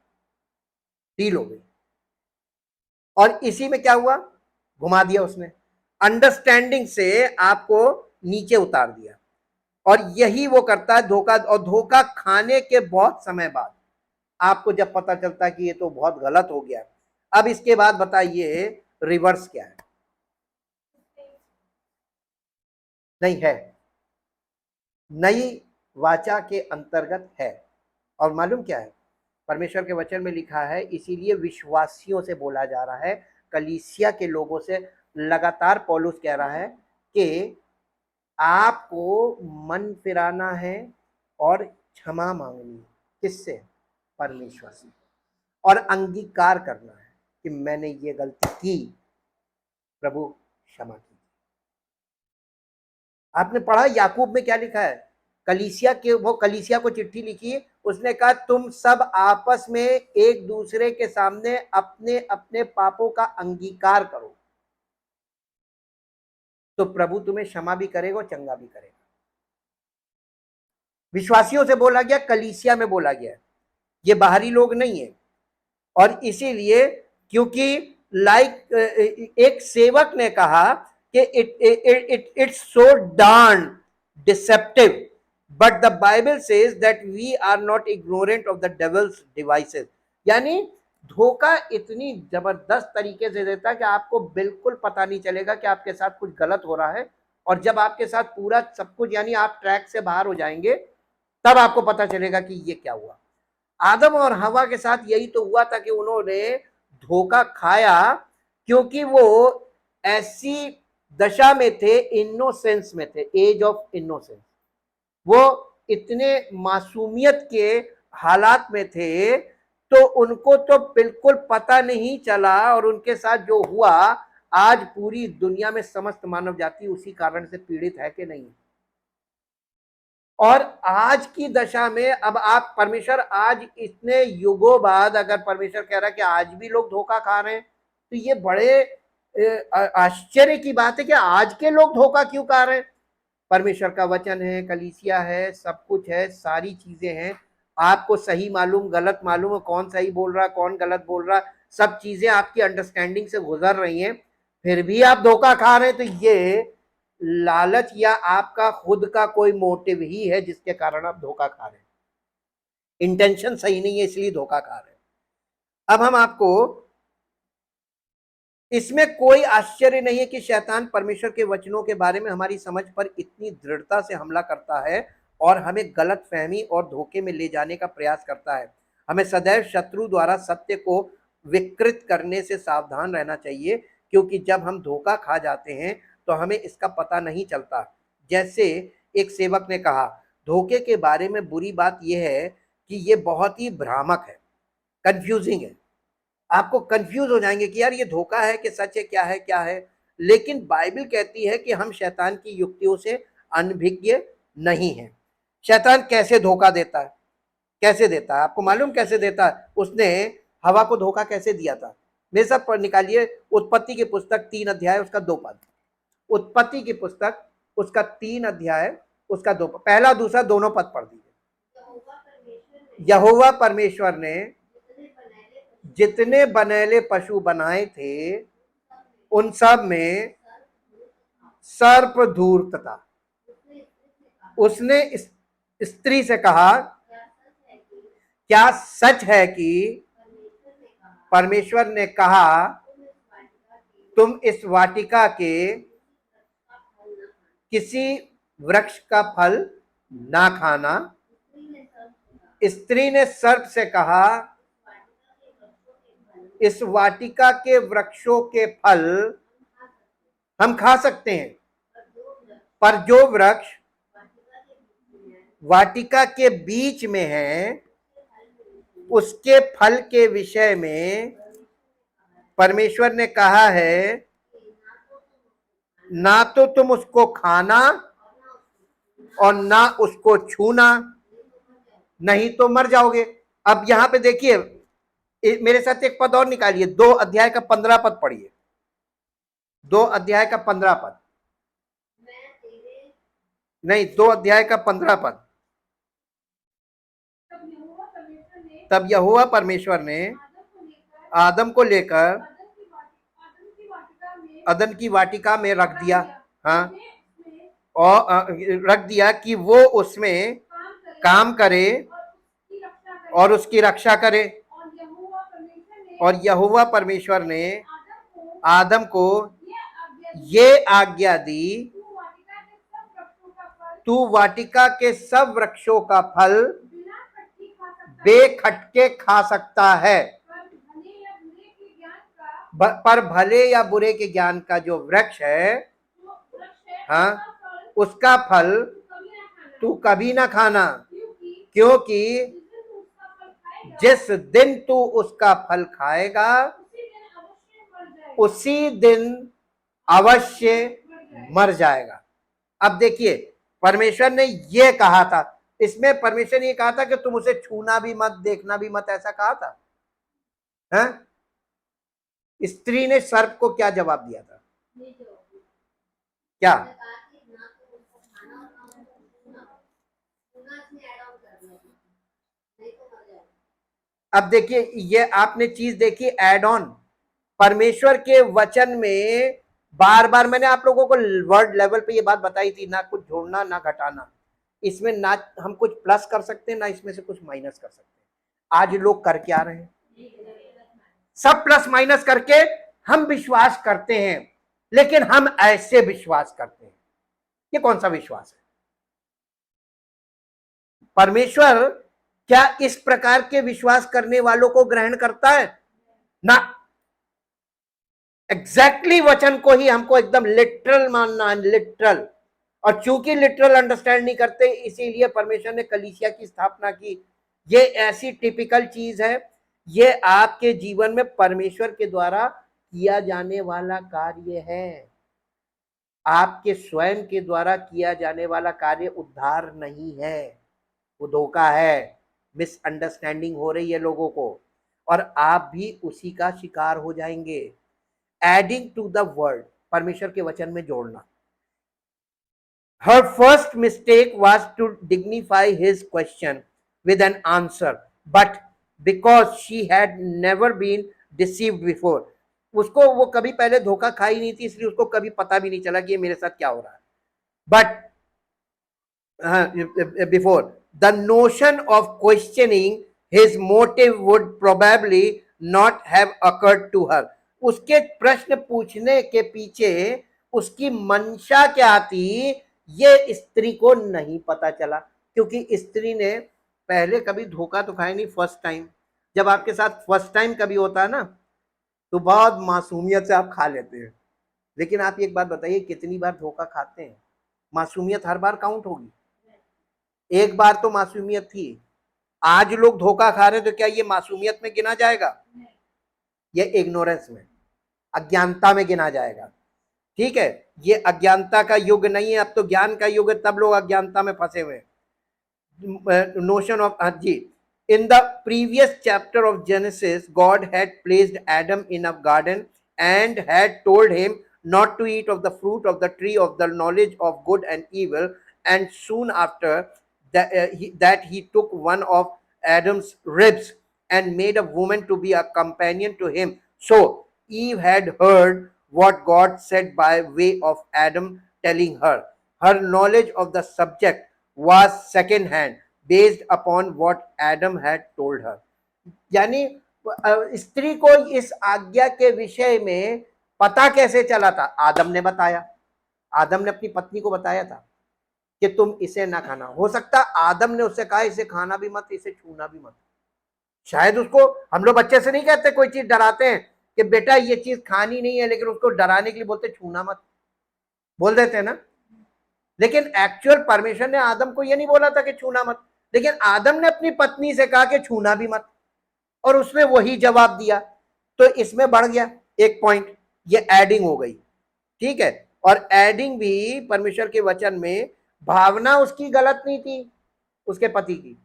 डील हो गई। और इसी में क्या हुआ? घुमा दिया उसने, अंडरस्टैंडिंग से आपको नीचे उतार दिया। और यही वो करता है, धोखा। और धोखा खाने के बहुत समय बाद आपको जब पता चलता है कि ये तो बहुत गलत हो गया, अब इसके बाद बताइए रिवर्स क्या है? नहीं है, नई वाचा के अंतर्गत है। और मालूम क्या है? परमेश्वर के वचन में लिखा है, इसीलिए विश्वासियों से बोला जा रहा है, कलीसिया के लोगों से लगातार पौलुस कह रहा है कि आपको मन फिराना है और क्षमा मांगनी है। किससे? परमेश्वर से। और अंगीकार करना है कि मैंने ये गलती की, प्रभु क्षमा कीजिए। आपने पढ़ा याकूब में क्या लिखा है, कलीसिया को चिट्ठी लिखी, उसने कहा तुम सब आपस में एक दूसरे के सामने अपने अपने पापों का अंगीकार करो, तो प्रभु तुम्हें क्षमा भी करेगा और चंगा भी करेगा। विश्वासियों से बोला गया, कलीसिया में बोला गया, ये बाहरी लोग नहीं है। और इसीलिए क्योंकि एक सेवक ने कहा कि it's so darn deceptive, but the Bible says that we are not ignorant of the devil's devices. यानी धोखा इतनी जबरदस्त तरीके से देता है कि आपको बिल्कुल पता नहीं चलेगा कि आपके साथ कुछ गलत हो रहा है, और जब आपके साथ पूरा सब कुछ यानी आप ट्रैक से बाहर हो जाएंगे तब आपको पता चलेगा कि ये क्या हुआ। आदम और हवा के साथ यही तो हुआ था कि उन्होंने धोखा खाया क्योंकि वो ऐसी दशा में थे, इनोसेंस में थे, एज ऑफ इनोसेंस, वो इतने मासूमियत के हालात में थे, तो उनको तो बिल्कुल पता नहीं चला, और उनके साथ जो हुआ, आज पूरी दुनिया में समस्त मानव जाति उसी कारण से पीड़ित है कि नहीं। और आज की दशा में अब आप परमेश्वर आज इतने युगों बाद अगर परमेश्वर कह रहा है कि आज भी लोग धोखा खा रहे हैं, तो ये बड़े आश्चर्य की बात है कि आज के लोग धोखा क्यों खा रहे हैं। परमेश्वर का वचन है, कलीसिया है, सब कुछ है, सारी चीजें हैं, आपको सही मालूम गलत मालूम है, कौन सही बोल रहा कौन गलत बोल रहा, सब चीजें आपकी अंडरस्टैंडिंग से गुजर रही हैं, फिर भी आप धोखा खा रहे हैं। तो ये लालच या आपका खुद का कोई मोटिव ही है जिसके कारण आप धोखा खा रहे हैं, इंटेंशन सही नहीं है इसलिए धोखा खा रहे हैं। अब हम आपको, इसमें कोई आश्चर्य नहीं है कि शैतान परमेश्वर के वचनों के बारे में हमारी समझ पर इतनी दृढ़ता से हमला करता है और हमें गलत फहमी और धोखे में ले जाने का प्रयास करता है। हमें सदैव शत्रु द्वारा सत्य को विकृत करने से सावधान रहना चाहिए, क्योंकि जब हम धोखा खा जाते हैं तो हमें इसका पता नहीं चलता। जैसे एक सेवक ने कहा, धोखे के बारे में बुरी बात यह है कि ये बहुत ही भ्रामक है, कंफ्यूजिंग है, आपको कंफ्यूज हो जाएंगे कि यार ये धोखा है कि सच है, क्या है क्या है। लेकिन बाइबल कहती है कि हम शैतान की युक्तियों से अनभिज्ञ नहीं है। शैतान कैसे धोखा देता है, कैसे देता है, आपको मालूम कैसे देता है? उसने हवा को धोखा कैसे दिया था, मेरे साथ पढ़ निकालिए उत्पत्ति की पुस्तक 3 अध्याय उसका 2 पद। उत्पत्ति की पुस्तक उसका 3 अध्याय उसका 2 पद, पहला दूसरा दोनों पद पढ़ दीजिए। यहोवा परमेश्वर ने जितने बनेले पशु बनाए थे उन सब में सर्प धूर्त था। उसने स्त्री से कहा, क्या सच है कि परमेश्वर ने कहा तुम इस वाटिका के किसी वृक्ष का फल ना खाना। स्त्री ने सर्प से कहा, इस वाटिका के वृक्षों के फल हम खा सकते हैं, पर जो वृक्ष वाटिका के बीच में है उसके फल के विषय में परमेश्वर ने कहा है, ना तो तुम उसको खाना और ना उसको छूना, नहीं तो मर जाओगे। अब यहां पे देखिए, मेरे साथ एक पद और निकालिए, 2 अध्याय का 15 पद पढ़िए, 2 अध्याय का 15 पद, नहीं 2 अध्याय का 15 पद। तब यहोवा परमेश्वर ने आदम को लेकर अदन की वाटिका में रख दिया, हाँ, और रख दिया कि वो उसमें काम करे और उसकी रक्षा करे। और यहोवा परमेश्वर ने आदम को ये आज्ञा दी, तू वाटिका के सब वृक्षों का फल बेखटके खा सकता है, पर भले या बुरे के ज्ञान का जो वृक्ष है, हाँ, उसका फल तू कभी ना खाना, क्योंकि जिस दिन तू उसका फल खाएगा उसी दिन अवश्य मर जाएगा। अब देखिए, परमेश्वर ने यह कहा था, इसमें परमेश्वर ने ये कहा था कि तुम उसे छूना भी मत, देखना भी मत, ऐसा कहा था? है? स्त्री ने सर्प को क्या जवाब दिया था? क्या? अब देखिए, ये आपने चीज देखी, एड ऑन। परमेश्वर के वचन में बार बार मैंने आप लोगों को वर्ड लेवल पे ये बात बताई थी, ना कुछ जोड़ना ना घटाना। इसमें ना हम कुछ प्लस कर सकते हैं, ना इसमें से कुछ माइनस कर सकते हैं। आज लोग कर क्या रहे हैं? सब प्लस माइनस करके हम विश्वास करते हैं, लेकिन हम ऐसे विश्वास करते हैं। ये कौन सा विश्वास है? परमेश्वर क्या इस प्रकार के विश्वास करने वालों को ग्रहण करता है? ना। एग्जैक्टली वचन को ही हमको एकदम लिटरल मानना है, लिटरल। और चूंकि लिटरल अंडरस्टैंड नहीं करते, इसीलिए परमेश्वर ने कलीसिया की स्थापना की। ये ऐसी टिपिकल चीज है, ये आपके जीवन में परमेश्वर के द्वारा किया जाने वाला कार्य है। आपके स्वयं के द्वारा किया जाने वाला कार्य उद्धार नहीं है, वो धोखा है। मिसअंडरस्टैंडिंग हो रही है लोगों को, और आप भी उसी का शिकार हो जाएंगे। एडिंग टू द वर्ड, परमेश्वर के वचन में जोड़ना। Her first mistake was to dignify his question with an answer, but because she had never been deceived before, उसको वो कभी पहले धोखा खाई नहीं थी, इसलिए उसको कभी पता भी नहीं चला कि ये मेरे साथ क्या हो रहा है। But before, the notion of questioning his motive would probably not have occurred to her. उसके प्रश्न पूछने के पीछे उसकी मंशा क्या थी, ये स्त्री को नहीं पता चला, क्योंकि स्त्री ने पहले कभी धोखा तो खाया नहीं। फर्स्ट टाइम, जब आपके साथ फर्स्ट टाइम कभी होता है ना, तो बहुत मासूमियत से आप खा लेते हैं। लेकिन आप एक बात बताइए, कितनी बार धोखा खाते हैं? मासूमियत हर बार काउंट होगी? एक बार तो मासूमियत थी, आज लोग धोखा खा रहे, तो क्या ये मासूमियत में गिना जाएगा? ये इग्नोरेंस में, अज्ञानता में गिना जाएगा। ठीक है, ये अज्ञानता का युग नहीं है, अब तो ज्ञान का युग है, तब लोग अज्ञानता में फंसे हुए। नोशन ऑफ, जी, in the previous chapter of Genesis, God had placed Adam in a garden and had told him not to eat of the fruit of the tree of the knowledge of good and evil, and soon after that he took one of Adam's ribs and made a woman to be a companion to him. So Eve had heard what God said by way of Adam telling her. Her knowledge of the subject was second hand, based upon what Adam had told her. यानी स्त्री को इस आज्ञा के विषय में पता कैसे चला था? आदम ने बताया, आदम ने अपनी पत्नी को बताया था कि तुम इसे ना खाना। हो सकता आदम ने उससे कहा इसे खाना भी मत, इसे छूना भी मत। शायद उसको, हम लोग बच्चे से नहीं कहते, कोई चीज डराते हैं कि बेटा ये चीज खानी नहीं है, लेकिन उसको डराने के लिए बोलते छूना मत, बोल देते हैं ना। लेकिन एक्चुअल परमेश्वर ने आदम को ये नहीं बोला था कि छूना मत, लेकिन आदम ने अपनी पत्नी से कहा कि छूना भी मत, और उसने वही जवाब दिया। तो इसमें बढ़ गया एक पॉइंट, ये एडिंग हो गई। ठीक है, और एडिंग भी परमेश्वर के वचन में, भावना उसकी गलत नहीं थी, उसके पति की,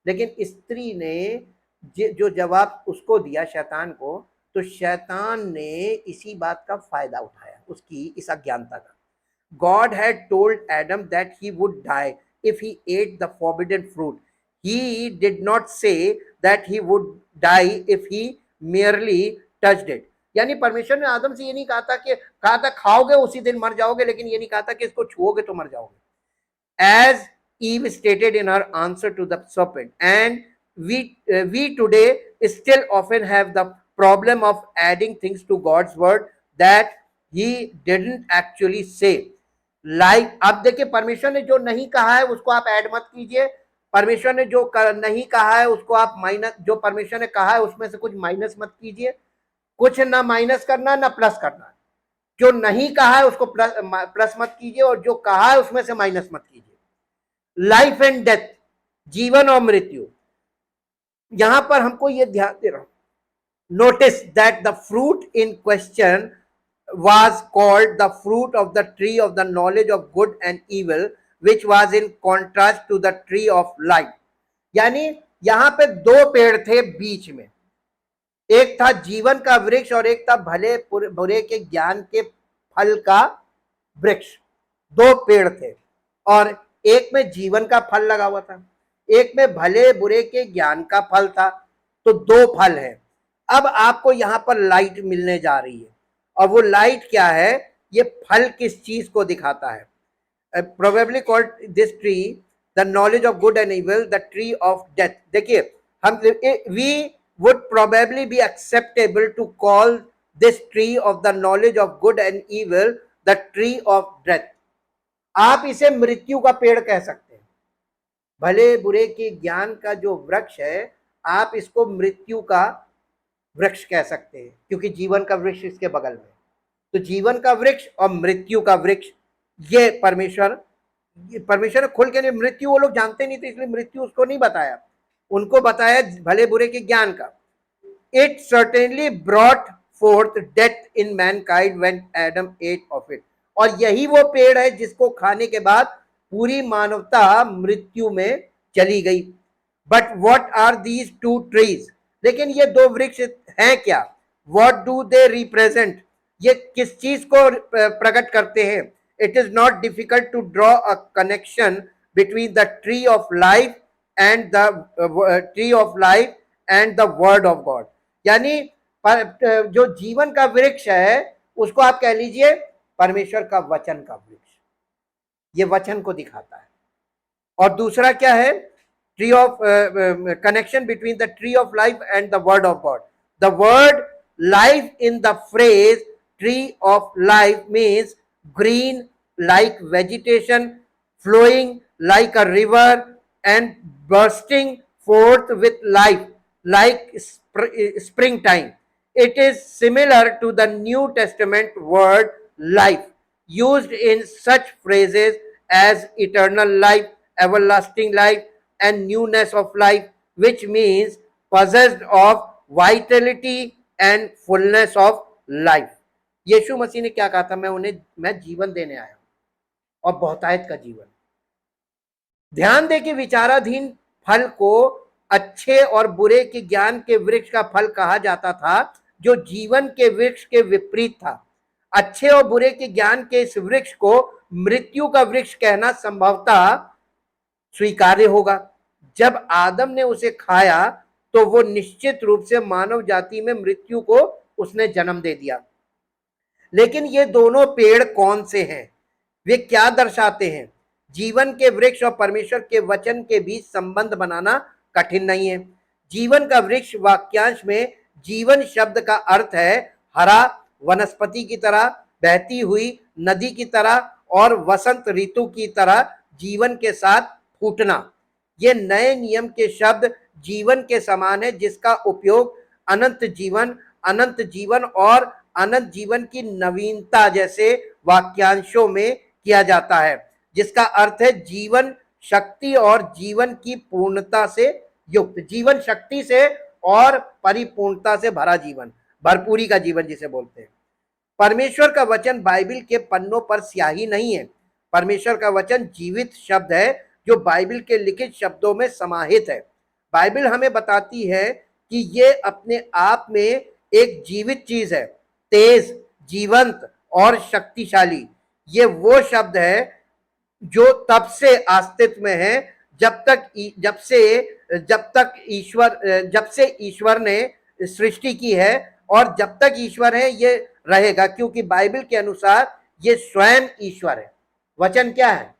लेकिन स्त्री ने जो जवाब उसको दिया शैतान को, तो शैतान ने इसी बात का फायदा उठाया, उसकी इस अज्ञानता का। God had told Adam that he would die if he ate the forbidden fruit. He did not say that he would die if he merely touched it. यानी परमेश्वर ने आदम से ये नहीं कहा था खाओगे उसी दिन मर जाओगे, लेकिन ये नहीं कहा था कि इसको छुओगे तो मर जाओगे। As Eve stated in her answer to the serpent, and we today still often have the problem of adding things to God's word that he didn't actually say. अब देखिए, परमेश्वर ने जो नहीं कहा है उसको आप ऐड मत कीजिए, परमेश्वर ने जो नहीं कहा है उसको आप माइनस, जो परमेश्वर ने कहा है उसमें से कुछ माइनस मत कीजिए। कुछ ना माइनस करना ना प्लस करना, जो नहीं कहा है उसको प्लस मत कीजिए, और जो कहा है उसमें से माइनस मत कीजिए। लाइफ एंड डेथ, जीवन और मृत्यु, यहां पर हमको ये ध्यान दे रहा हूं, notice that the fruit in question was called the fruit of the tree of the knowledge of good and evil, which was in contrast to the tree of life. यानी यहां पे दो पेड़ थे बीच में, एक था जीवन का वृक्ष और एक था भले बुरे के ज्ञान के फल का वृक्ष। दो पेड़ थे और एक में जीवन का फल लगा हुआ था, एक में भले बुरे के ज्ञान का फल था। तो दो फल है। अब आपको यहां पर लाइट मिलने जा रही है, और वो लाइट क्या है, ये फल किस चीज को दिखाता है। Probably called this tree the knowledge of good and evil the tree of death. देखिए, हम we would probably be acceptable to call this tree of the knowledge of good and evil the tree of death. आप इसे मृत्यु का पेड़ कह सकते हैं। भले बुरे के ज्ञान का जो वृक्ष है, आप इसको मृत्यु का वृक्ष कह सकते हैं, क्योंकि जीवन का वृक्ष इसके बगल में। तो जीवन का वृक्ष और मृत्यु का वृक्ष, ये परमेश्वर ने खुल के, मृत्यु वो लोग जानते नहीं थे, इसलिए मृत्यु उसको नहीं बताया, उनको बताया भले बुरे के ज्ञान का। It certainly brought forth death in mankind when Adam ate of it. और यही वो पेड़ है जिसको खाने के बाद पूरी मानवता मृत्यु में चली गई। But what are these two trees? लेकिन ये दो वृक्ष हैं क्या? What do they represent? ये किस चीज को प्रकट करते हैं? It is not difficult to draw a connection between the tree of life and the tree of life and the word of God. यानी जो जीवन का वृक्ष है उसको आप कह लीजिए परमेश्वर का वचन का वृक्ष, ये वचन को दिखाता है। और दूसरा क्या है, tree of connection between the tree of life and the word of God. The word life in the phrase tree of life means green like vegetation, flowing like a river and bursting forth with life like springtime. It is similar to the New Testament word life, used in such phrases as eternal life, everlasting life, and newness of life, which means possessed of vitality and fullness of life. यीशु मसीह ने क्या कहा था, मैं जीवन देने आया हूं और बहुतायत का जीवन। ध्यान दे कि विचाराधीन फल को अच्छे और बुरे के ज्ञान के वृक्ष का फल कहा जाता था, जो जीवन के वृक्ष के विपरीत था। अच्छे और बुरे के ज्ञान के इस वृक्ष को मृत्यु का वृक्ष कहना संभवतः स्वीकार्य होगा। जब आदम ने उसे खाया तो वो निश्चित रूप से मानव जाति में मृत्यु को उसने जन्म दे दिया। लेकिन ये दोनों पेड़ कौन से हैं, वे क्या दर्शाते हैं? जीवन के वृक्ष और परमेश्वर के वचन के बीच संबंध बनाना कठिन नहीं है। जीवन का वृक्ष वाक्यांश में जीवन शब्द का अर्थ है हरा, वनस्पति की तरह, बहती हुई नदी की तरह और वसंत ऋतु की तरह जीवन के साथ फूटना। ये नए नियम के शब्द जीवन के समान है, जिसका उपयोग अनंत जीवन और अनंत जीवन की नवीनता जैसे वाक्यांशों में किया जाता है, जिसका अर्थ है जीवन शक्ति और जीवन की पूर्णता से युक्त, जीवन शक्ति से और परिपूर्णता से भरा जीवन, भरपूरी का जीवन जिसे बोलते हैं। परमेश्वर का वचन बाइबल के पन्नों पर स्याही नहीं है। परमेश्वर का वचन जीवित शब्द है जो बाइबल के लिखित शब्दों में समाहित है। बाइबल हमें बताती है कि ये अपने आप में एक जीवित चीज है, तेज, जीवंत और शक्तिशाली। ये वो शब्द है जो तब से अस्तित्व में है जब से ईश्वर ने सृष्टि की है, और जब तक ईश्वर है ये रहेगा, क्योंकि बाइबल के अनुसार ये स्वयं ईश्वर है। वचन क्या है?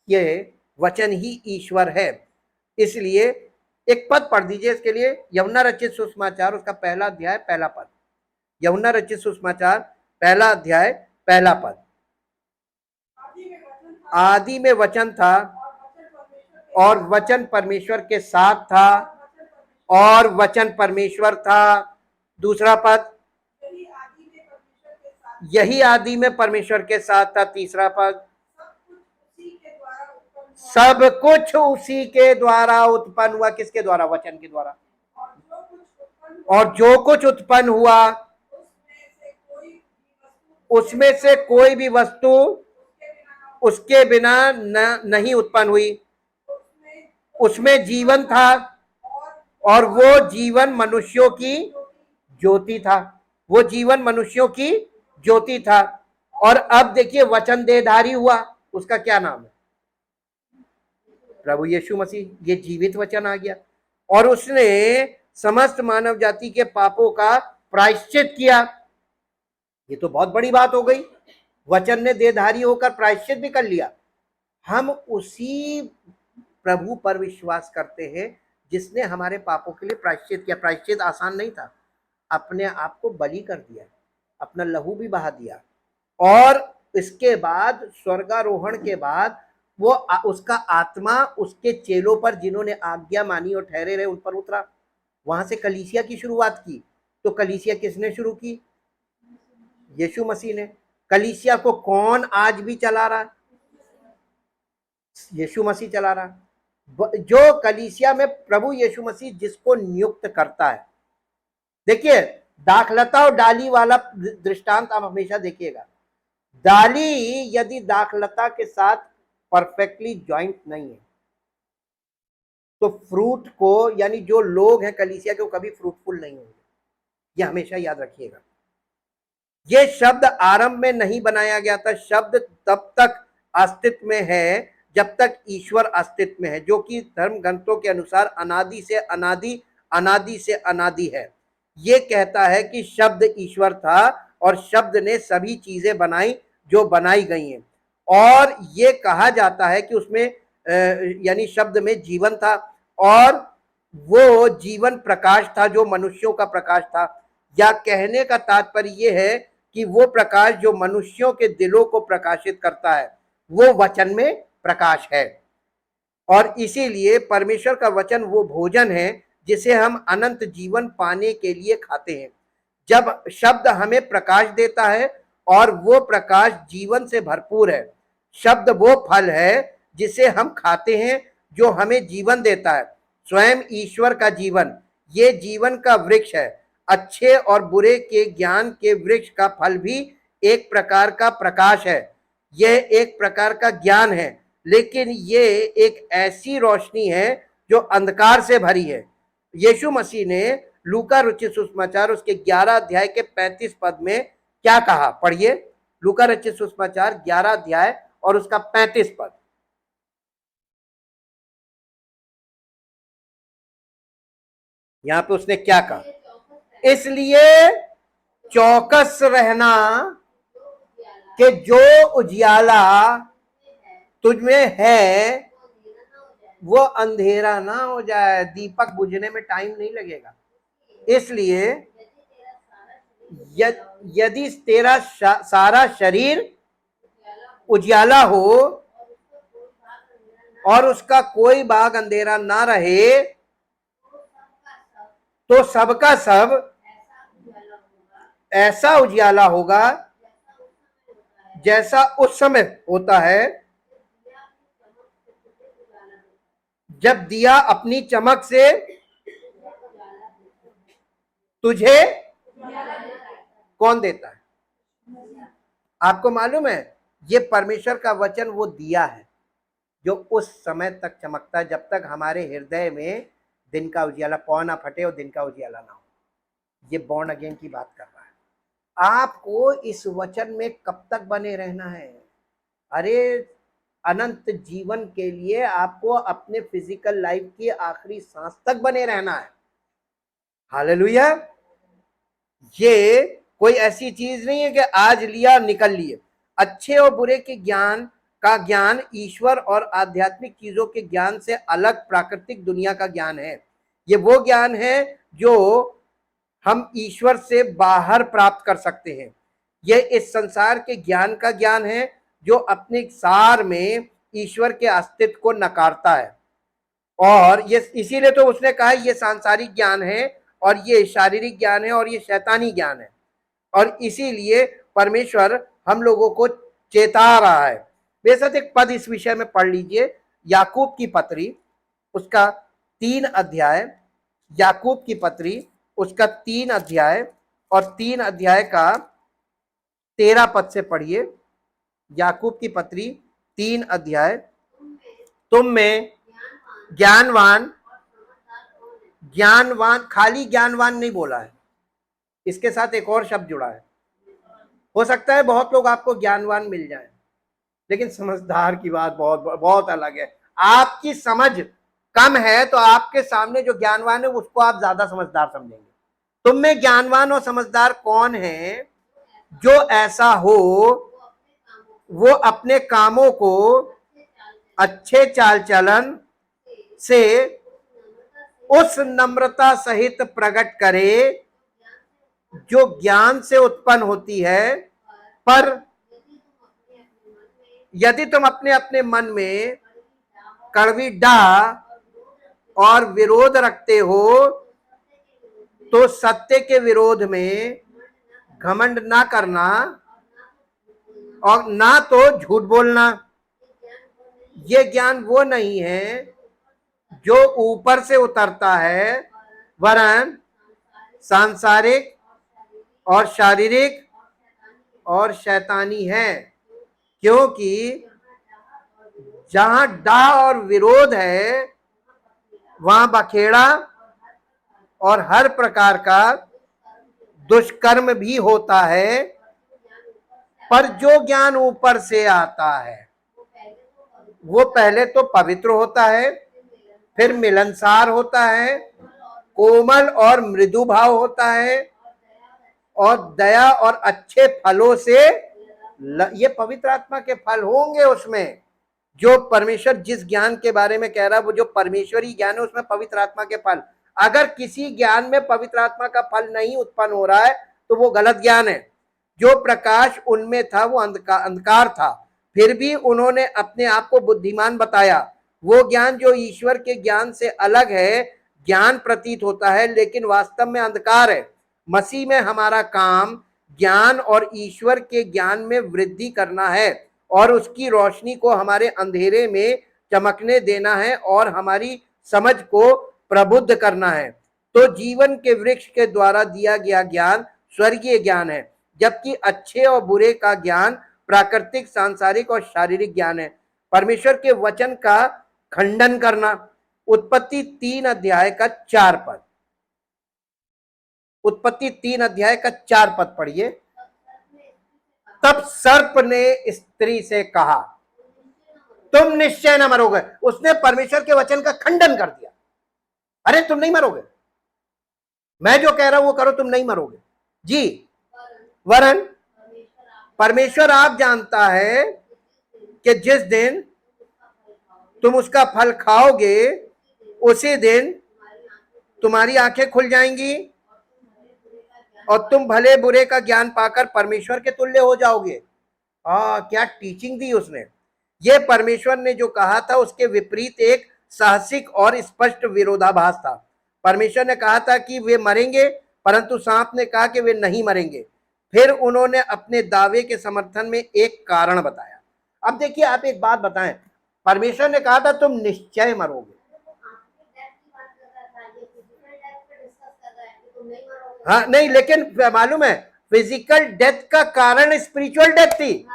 ये वचन ही ईश्वर है। इसलिए एक पद पढ़ दीजिए इसके लिए, यूहन्ना रचित सुसमाचार उसका पहला अध्याय पहला पद। यूहन्ना रचित सुसमाचार पहला अध्याय पहला पद। आदि में वचन था और वचन परमेश्वर के साथ था और वचन परमेश्वर था। दूसरा पद, यही आदि में परमेश्वर के साथ था। तीसरा पद, सब कुछ उसी के द्वारा उत्पन्न हुआ। किसके द्वारा? वचन के द्वारा। और जो कुछ उत्पन्न हुआ उसमें से कोई भी वस्तु उसके बिना नहीं उत्पन्न हुई। उसमें जीवन था और वो जीवन मनुष्यों की ज्योति था। वो जीवन मनुष्यों की ज्योति था। और अब देखिए वचन देहधारी हुआ। उसका क्या नाम है? प्रभु यीशु मसीह। ये जीवित वचन आ गया और उसने समस्त मानव जाति के पापों का प्रायश्चित किया। ये तो बहुत बड़ी बात हो गई। वचन ने देहधारी होकर प्रायश्चित भी कर लिया। हम उसी प्रभु पर विश्वास करते हैं जिसने हमारे पापों के लिए प्रायश्चित किया। प्रायश्चित आसान नहीं था। अपने आप को बलि कर दिया, अपना लहू भी बहा दिया और इसके बाद स्वर्गारोहण के बाद वो उसका आत्मा उसके चेलों पर, जिन्होंने आज्ञा मानी और ठहरे रहे, उन पर उतरा। वहां से कलीसिया की शुरुआत की। तो कलीसिया किसने शुरू की? यीशु मसीह ने। कलीसिया को कौन आज भी चला रहा? यीशु मसीह चला रहा। जो कलीसिया में प्रभु यीशु मसीह जिसको नियुक्त करता है। देखिए दाखलता और डाली वाला दृष्टांत आप हमेशा देखिएगा। डाली यदि दाखलता के साथ परफेक्टली ज्वाइंट नहीं है तो फ्रूट को, यानी जो लोग हैं कलीसिया के, वो कभी फ्रूटफुल नहीं होंगे। ये हमेशा याद रखिएगा। ये शब्द आरंभ में नहीं बनाया गया था। शब्द तब तक अस्तित्व में है जब तक ईश्वर अस्तित्व में है, जो कि धर्म ग्रंथों के अनुसार अनादि से अनादि, अनादि से अनादि है। ये कहता है कि शब्द ईश्वर था और शब्द ने सभी चीजें बनाई जो बनाई गई हैं। और ये कहा जाता है कि उसमें यानी शब्द में जीवन था और वो जीवन प्रकाश था जो मनुष्यों का प्रकाश था। या कहने का तात्पर्य ये है कि वो प्रकाश जो मनुष्यों के दिलों को प्रकाशित करता है, वो वचन में प्रकाश है। और इसीलिए परमेश्वर का वचन वो भोजन है जिसे हम अनंत जीवन पाने के लिए खाते हैं। जब शब्द हमें प्रकाश देता है और वो प्रकाश जीवन से भरपूर है। शब्द वो फल है जिसे हम खाते हैं जो हमें जीवन देता है, स्वयं ईश्वर का जीवन। ये जीवन का वृक्ष है। अच्छे और बुरे के ज्ञान के वृक्ष का फल भी एक प्रकार का प्रकाश है। यह एक प्रकार का ज्ञान है, लेकिन ये एक ऐसी रोशनी है जो अंधकार से भरी है। यीशु मसीह ने लूका रचित सुसमाचार उसके 11 अध्याय के 35 पद में क्या कहा? पढ़िए, लूका रचित सुसमाचार 11 अध्याय और उसका 35 पद। यहां पे उसने क्या कहा? इसलिए चौकस रहना कि जो उजियाला तुझमें है वो अंधेरा ना हो जाए। दीपक बुझने में टाइम नहीं लगेगा। इसलिए यदि तेरा सारा शरीर उजियाला हो और उसका कोई भाग अंधेरा ना रहे तो सबका सब ऐसा उजियाला होगा जैसा उस समय होता है जब दिया अपनी चमक से तुझे कौन देता है? आपको मालूम है, ये परमेश्वर का वचन वो दिया है जो उस समय तक चमकता है जब तक हमारे हृदय में दिन का उजियाला पौ ना फटे और दिन का उजियाला ना हो। ये बॉर्न अगेन की बात कर रहा है। आपको इस वचन में कब तक बने रहना है? अरे अनंत जीवन के लिए आपको अपने फिजिकल लाइफ की आखिरी सांस तक बने रहना है। हालेलुया। ये कोई ऐसी चीज नहीं है कि आज लिया निकल लिए। अच्छे और बुरे के ज्ञान का ज्ञान ईश्वर और आध्यात्मिक चीजों के ज्ञान से अलग प्राकृतिक दुनिया का ज्ञान है। ये वो ज्ञान है जो हम ईश्वर से बाहर प्राप्त कर सकते हैं। यह इस संसार के ज्ञान का ज्ञान है जो अपने सार में ईश्वर के अस्तित्व को नकारता है। और ये इसीलिए तो उसने कहा ये सांसारिक ज्ञान है और ये शारीरिक ज्ञान है और ये शैतानी ज्ञान है। और इसीलिए परमेश्वर हम लोगों को चेता रहा है। बेशक एक पद इस विषय में पढ़ लीजिए, याकूब की पत्री उसका 3 अध्याय, याकूब की पत्री उसका 3 अध्याय और 3 अध्याय का 13 पद से पढ़िए। याकूब की पत्री 3 अध्याय, तुम में ज्ञानवान, ज्ञानवान खाली ज्ञानवान नहीं बोला है, इसके साथ एक और शब्द जुड़ा है। हो सकता है बहुत लोग आपको ज्ञानवान मिल जाए, लेकिन समझदार की बात बहुत बहुत अलग है। आपकी समझ कम है तो आपके सामने जो ज्ञानवान है उसको आप ज्यादा समझदार समझेंगे। तुम में ज्ञानवान और समझदार कौन है? जो ऐसा हो वो अपने कामों को अच्छे चाल चलन से उस नम्रता सहित प्रकट करे जो ज्ञान से उत्पन्न होती है। पर यदि तुम अपने अपने मन में कड़वी डाह और विरोध रखते हो तो सत्य के विरोध में घमंड ना करना और ना तो झूठ बोलना। ये ज्ञान वो नहीं है जो ऊपर से उतरता है, वरन सांसारिक और शारीरिक और शैतानी है। क्योंकि जहां डाह और विरोध है वहां बखेड़ा और हर प्रकार का दुष्कर्म भी होता है। पर जो ज्ञान ऊपर से आता है वो पहले तो पवित्र होता है, फिर मिलनसार होता है, कोमल और मृदु भाव होता है और दया और अच्छे फलों से ये पवित्र आत्मा के फल होंगे उसमें। जो परमेश्वर जिस ज्ञान के बारे में कह रहा है वो जो परमेश्वरी ज्ञान है उसमें पवित्र आत्मा के फल। अगर किसी ज्ञान में पवित्र आत्मा का फल नहीं उत्पन्न हो रहा है तो वो गलत ज्ञान है। जो प्रकाश उनमें था वो अंधकार था, फिर भी उन्होंने अपने आप को बुद्धिमान बताया। वो ज्ञान जो ईश्वर के ज्ञान से अलग है, ज्ञान प्रतीत होता है लेकिन वास्तव में अंधकार है। मसीह में हमारा काम ज्ञान और ईश्वर के ज्ञान में वृद्धि करना है और उसकी रोशनी को हमारे अंधेरे में चमकने देना है और हमारी समझ को प्रबुद्ध करना है। तो जीवन के वृक्ष के द्वारा दिया गया ज्ञान स्वर्गीय ज्ञान है, जबकि अच्छे और बुरे का ज्ञान प्राकृतिक, सांसारिक और शारीरिक ज्ञान है। परमेश्वर के वचन का खंडन करना। उत्पत्ति 3 अध्याय का 4 पद, उत्पत्ति 3 अध्याय का 4 पद पढ़िए। तब सर्प ने स्त्री से कहा तुम निश्चय न मरोगे। उसने परमेश्वर के वचन का खंडन कर दिया। अरे तुम नहीं मरोगे, मैं जो कह रहा हूं वो करो, तुम नहीं मरोगे जी। वरन परमेश्वर आप जानता है कि जिस दिन तुम उसका फल खाओगे उसी दिन तुम्हारी आंखें खुल जाएंगी और तुम भले बुरे का ज्ञान पाकर परमेश्वर के तुल्य हो जाओगे। क्या टीचिंग दी उसने। ये परमेश्वर ने जो कहा था उसके विपरीत एक साहसिक और स्पष्ट विरोधाभास था। परमेश्वर ने कहा था कि वे मरेंगे, परंतु सांप ने कहा कि वे नहीं मरेंगे। फिर उन्होंने अपने दावे के समर्थन में एक कारण बताया। अब देखिए, आप एक बात बताएं, परमेश्वर ने कहा था तुम निश्चय मरोगे। हाँ नहीं, लेकिन मालूम है फिजिकल डेथ का कारण स्पिरिचुअल डेथ थी।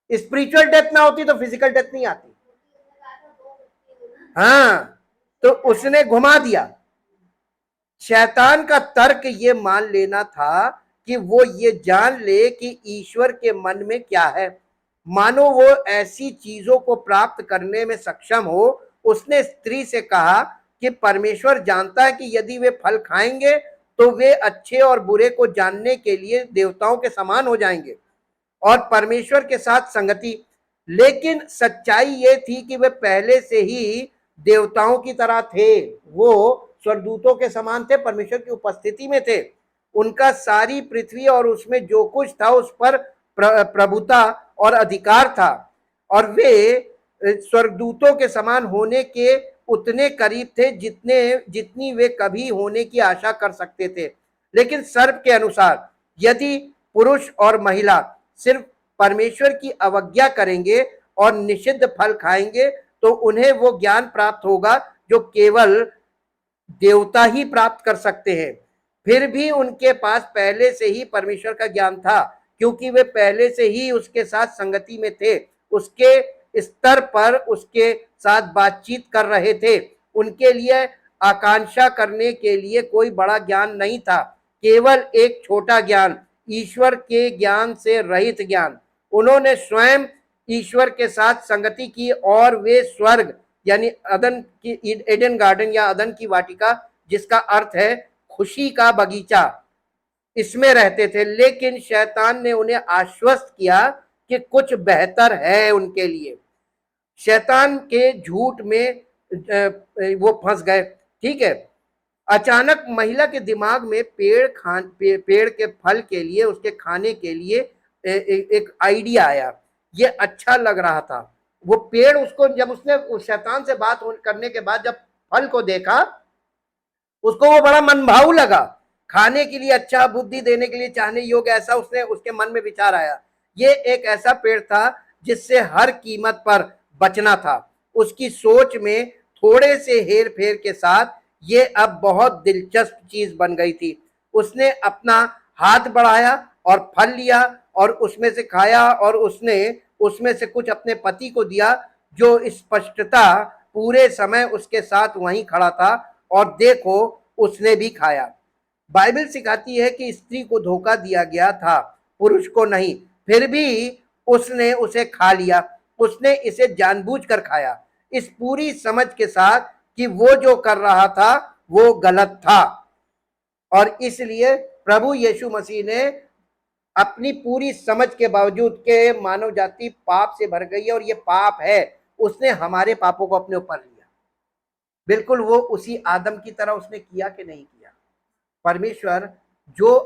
स्पिरिचुअल डेथ ना होती तो फिजिकल डेथ नहीं आती। हाँ, तो उसने घुमा दिया। शैतान का तर्क ये मान लेना था कि वो ये जान ले कि ईश्वर के मन में क्या है, मानो वो ऐसी चीजों को प्राप्त करने में सक्षम हो। उसने स्त्री से कहा कि परमेश्वर जानता है कि यदि वे फल खाएंगे तो वे अच्छे और बुरे को जानने के लिए देवताओं के समान हो जाएंगे और परमेश्वर के साथ संगति। लेकिन सच्चाई ये थी कि वे पहले से ही देवताओं की तरह थे। वो स्वर्गदूतों के समान थे, परमेश्वर की उपस्थिति में थे। उनका सारी पृथ्वी और उसमें जो कुछ था उस पर प्रभुता और अधिकार था और वे स्वर्गदूतों के समान होने के उतने करीब थे जितनी वे कभी होने की आशा कर सकते थे। लेकिन सर्प के अनुसार यदि पुरुष और महिला सिर्फ परमेश्वर की अवज्ञा करेंगे और निषिद्ध फल खाएंगे तो उन्हें वो ज्ञान प्राप्त होगा जो केवल देवता ही प्राप्त कर सकते हैं। फिर भी उनके पास पहले से ही परमेश्वर का ज्ञान था, क्योंकि वे पहले से ही उसके साथ संगति में थे, उसके स्तर पर उसके साथ बातचीत कर रहे थे। उनके लिए आकांक्षा करने के लिए कोई बड़ा ज्ञान नहीं था, केवल एक छोटा ज्ञान, ईश्वर के ज्ञान से रहित ज्ञान। उन्होंने स्वयं ईश्वर के साथ संगति की और वे स्वर्ग यानी अदन की एडन गार्डन या अदन की वाटिका, जिसका अर्थ है खुशी का बगीचा, इसमें रहते थे। लेकिन शैतान ने उन्हें आश्वस्त किया कि कुछ बेहतर है उनके लिए। शैतान के झूठ में वो फंस गए। ठीक है। अचानक महिला के दिमाग में पेड़ के फल के लिए, उसके खाने के लिए एक आइडिया आया। ये अच्छा लग रहा था। वो पेड़ उसको, जब उसने उस शैतान से बात करने के बाद जब फल को देखा, उसको वो बड़ा मनभाऊ लगा, खाने के लिए अच्छा, बुद्धि देने के लिए चाहने योग्य, ऐसा उसने उसके मन में विचार आया। ये एक ऐसा पेड़ था जिससे हर कीमत पर बचना था। उसकी सोच में थोड़े से हेर फेर के साथ ये अब बहुत दिलचस्प चीज बन गई थी। उसने अपना हाथ बढ़ाया और फल लिया और उसमें से खाया, और उसने उसमें से कुछ अपने पति को दिया, जो स्पष्टता पूरे समय उसके साथ वहीं खड़ा था, और देखो उसने भी खाया। बाइबल सिखाती है कि स्त्री को धोखा दिया गया था, पुरुष को नहीं, फिर भी उसने उसे खा लिया। उसने इसे जानबूझकर खाया, इस पूरी समझ के साथ कि वो जो कर रहा था वो गलत था। और इसलिए प्रभु यीशु मसीह ने अपनी पूरी समझ के बावजूद के मानव जाति पाप से भर गई है और ये पाप है, उसने हमारे पापों को अपने ऊपर लिया। बिल्कुल वो उसी आदम की तरह उसने किया कि नहीं किया। परमेश्वर जो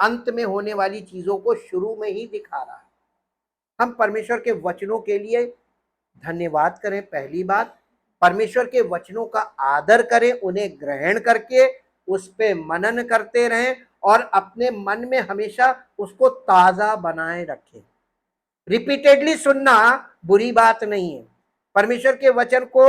अंत में होने वाली चीजों को शुरू में ही दिखा रहा है। हम परमेश्वर के वचनों के लिए धन्यवाद करें। पहली बात, परमेश्वर के वचनों का आदर करें, उन्हें ग्रहण करके उस पे मनन करते रहें और अपने मन में हमेशा उसको ताजा बनाए रखें। रिपीटेडली सुनना बुरी बात नहीं है। परमेश्वर के वचन को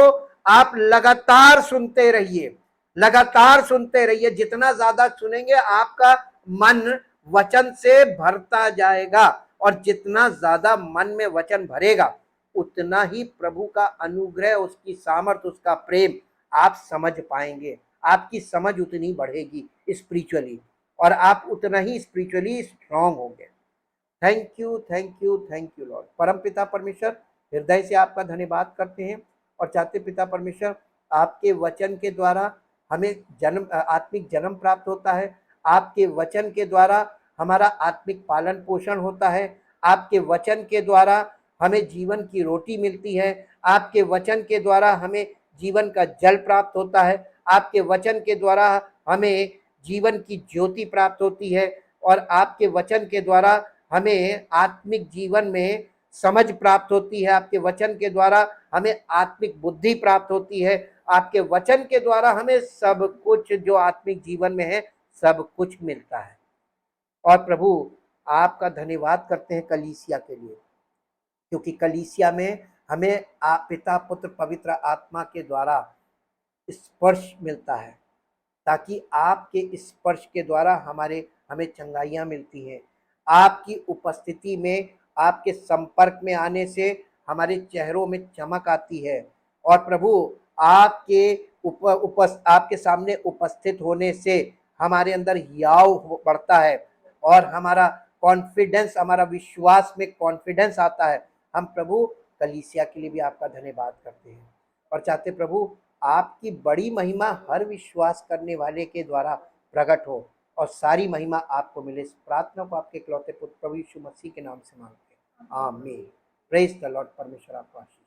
आप लगातार सुनते रहिए, लगातार सुनते रहिए। जितना ज्यादा सुनेंगे आपका मन वचन से भरता जाएगा, और जितना ज्यादा मन में वचन भरेगा उतना ही प्रभु का अनुग्रह, उसकी सामर्थ, उसका प्रेम आप समझ पाएंगे। आपकी समझ उतनी बढ़ेगी स्पिरिचुअली, और आप उतना ही स्पिरिचुअली स्ट्रांग होंगे। Thank you, thank you, thank you Lord. परम पिता परमेश्वर, हृदय से आपका धन्यवाद करते हैं और चाहते पिता परमेश्वर, आपके वचन के द्वारा हमें जन्म, आत्मिक जन्म प्राप्त होता है। आपके वचन के द्वारा हमारा आत्मिक पालन पोषण होता है। आपके वचन के द्वारा हमें जीवन की रोटी मिलती है। आपके वचन के द्वारा हमें जीवन का जल प्राप्त होता है। आपके वचन के द्वारा हमें जीवन की ज्योति प्राप्त होती है, और आपके वचन के द्वारा हमें आत्मिक जीवन में समझ प्राप्त होती है। आपके वचन के द्वारा हमें आत्मिक बुद्धि प्राप्त होती है। आपके वचन के द्वारा हमें सब कुछ जो आत्मिक जीवन में है सब कुछ मिलता है। और प्रभु आपका धन्यवाद करते हैं कलीसिया के लिए, क्योंकि कलीसिया में हमें पिता पुत्र पवित्र आत्मा के द्वारा स्पर्श मिलता है, ताकि आपके स्पर्श के द्वारा हमें चंगाइयाँ मिलती हैं। आपकी उपस्थिति में, आपके संपर्क में आने से हमारे चेहरों में चमक आती है। और प्रभु आपके सामने उपस्थित होने से हमारे अंदर हियाव बढ़ता है, और हमारा कॉन्फिडेंस, हमारा विश्वास में कॉन्फिडेंस आता है। हम प्रभु कलीसिया के लिए भी आपका धन्यवाद करते हैं और चाहते प्रभु आपकी बड़ी महिमा हर विश्वास करने वाले के द्वारा प्रकट हो, और सारी महिमा आपको मिले। इस प्रार्थना को आपके इकलौते पुत्र प्रभु यीशु मसीह के नाम से मांगते हैं, आमीन। Praise the Lord. परमेश्वर आपको आशीष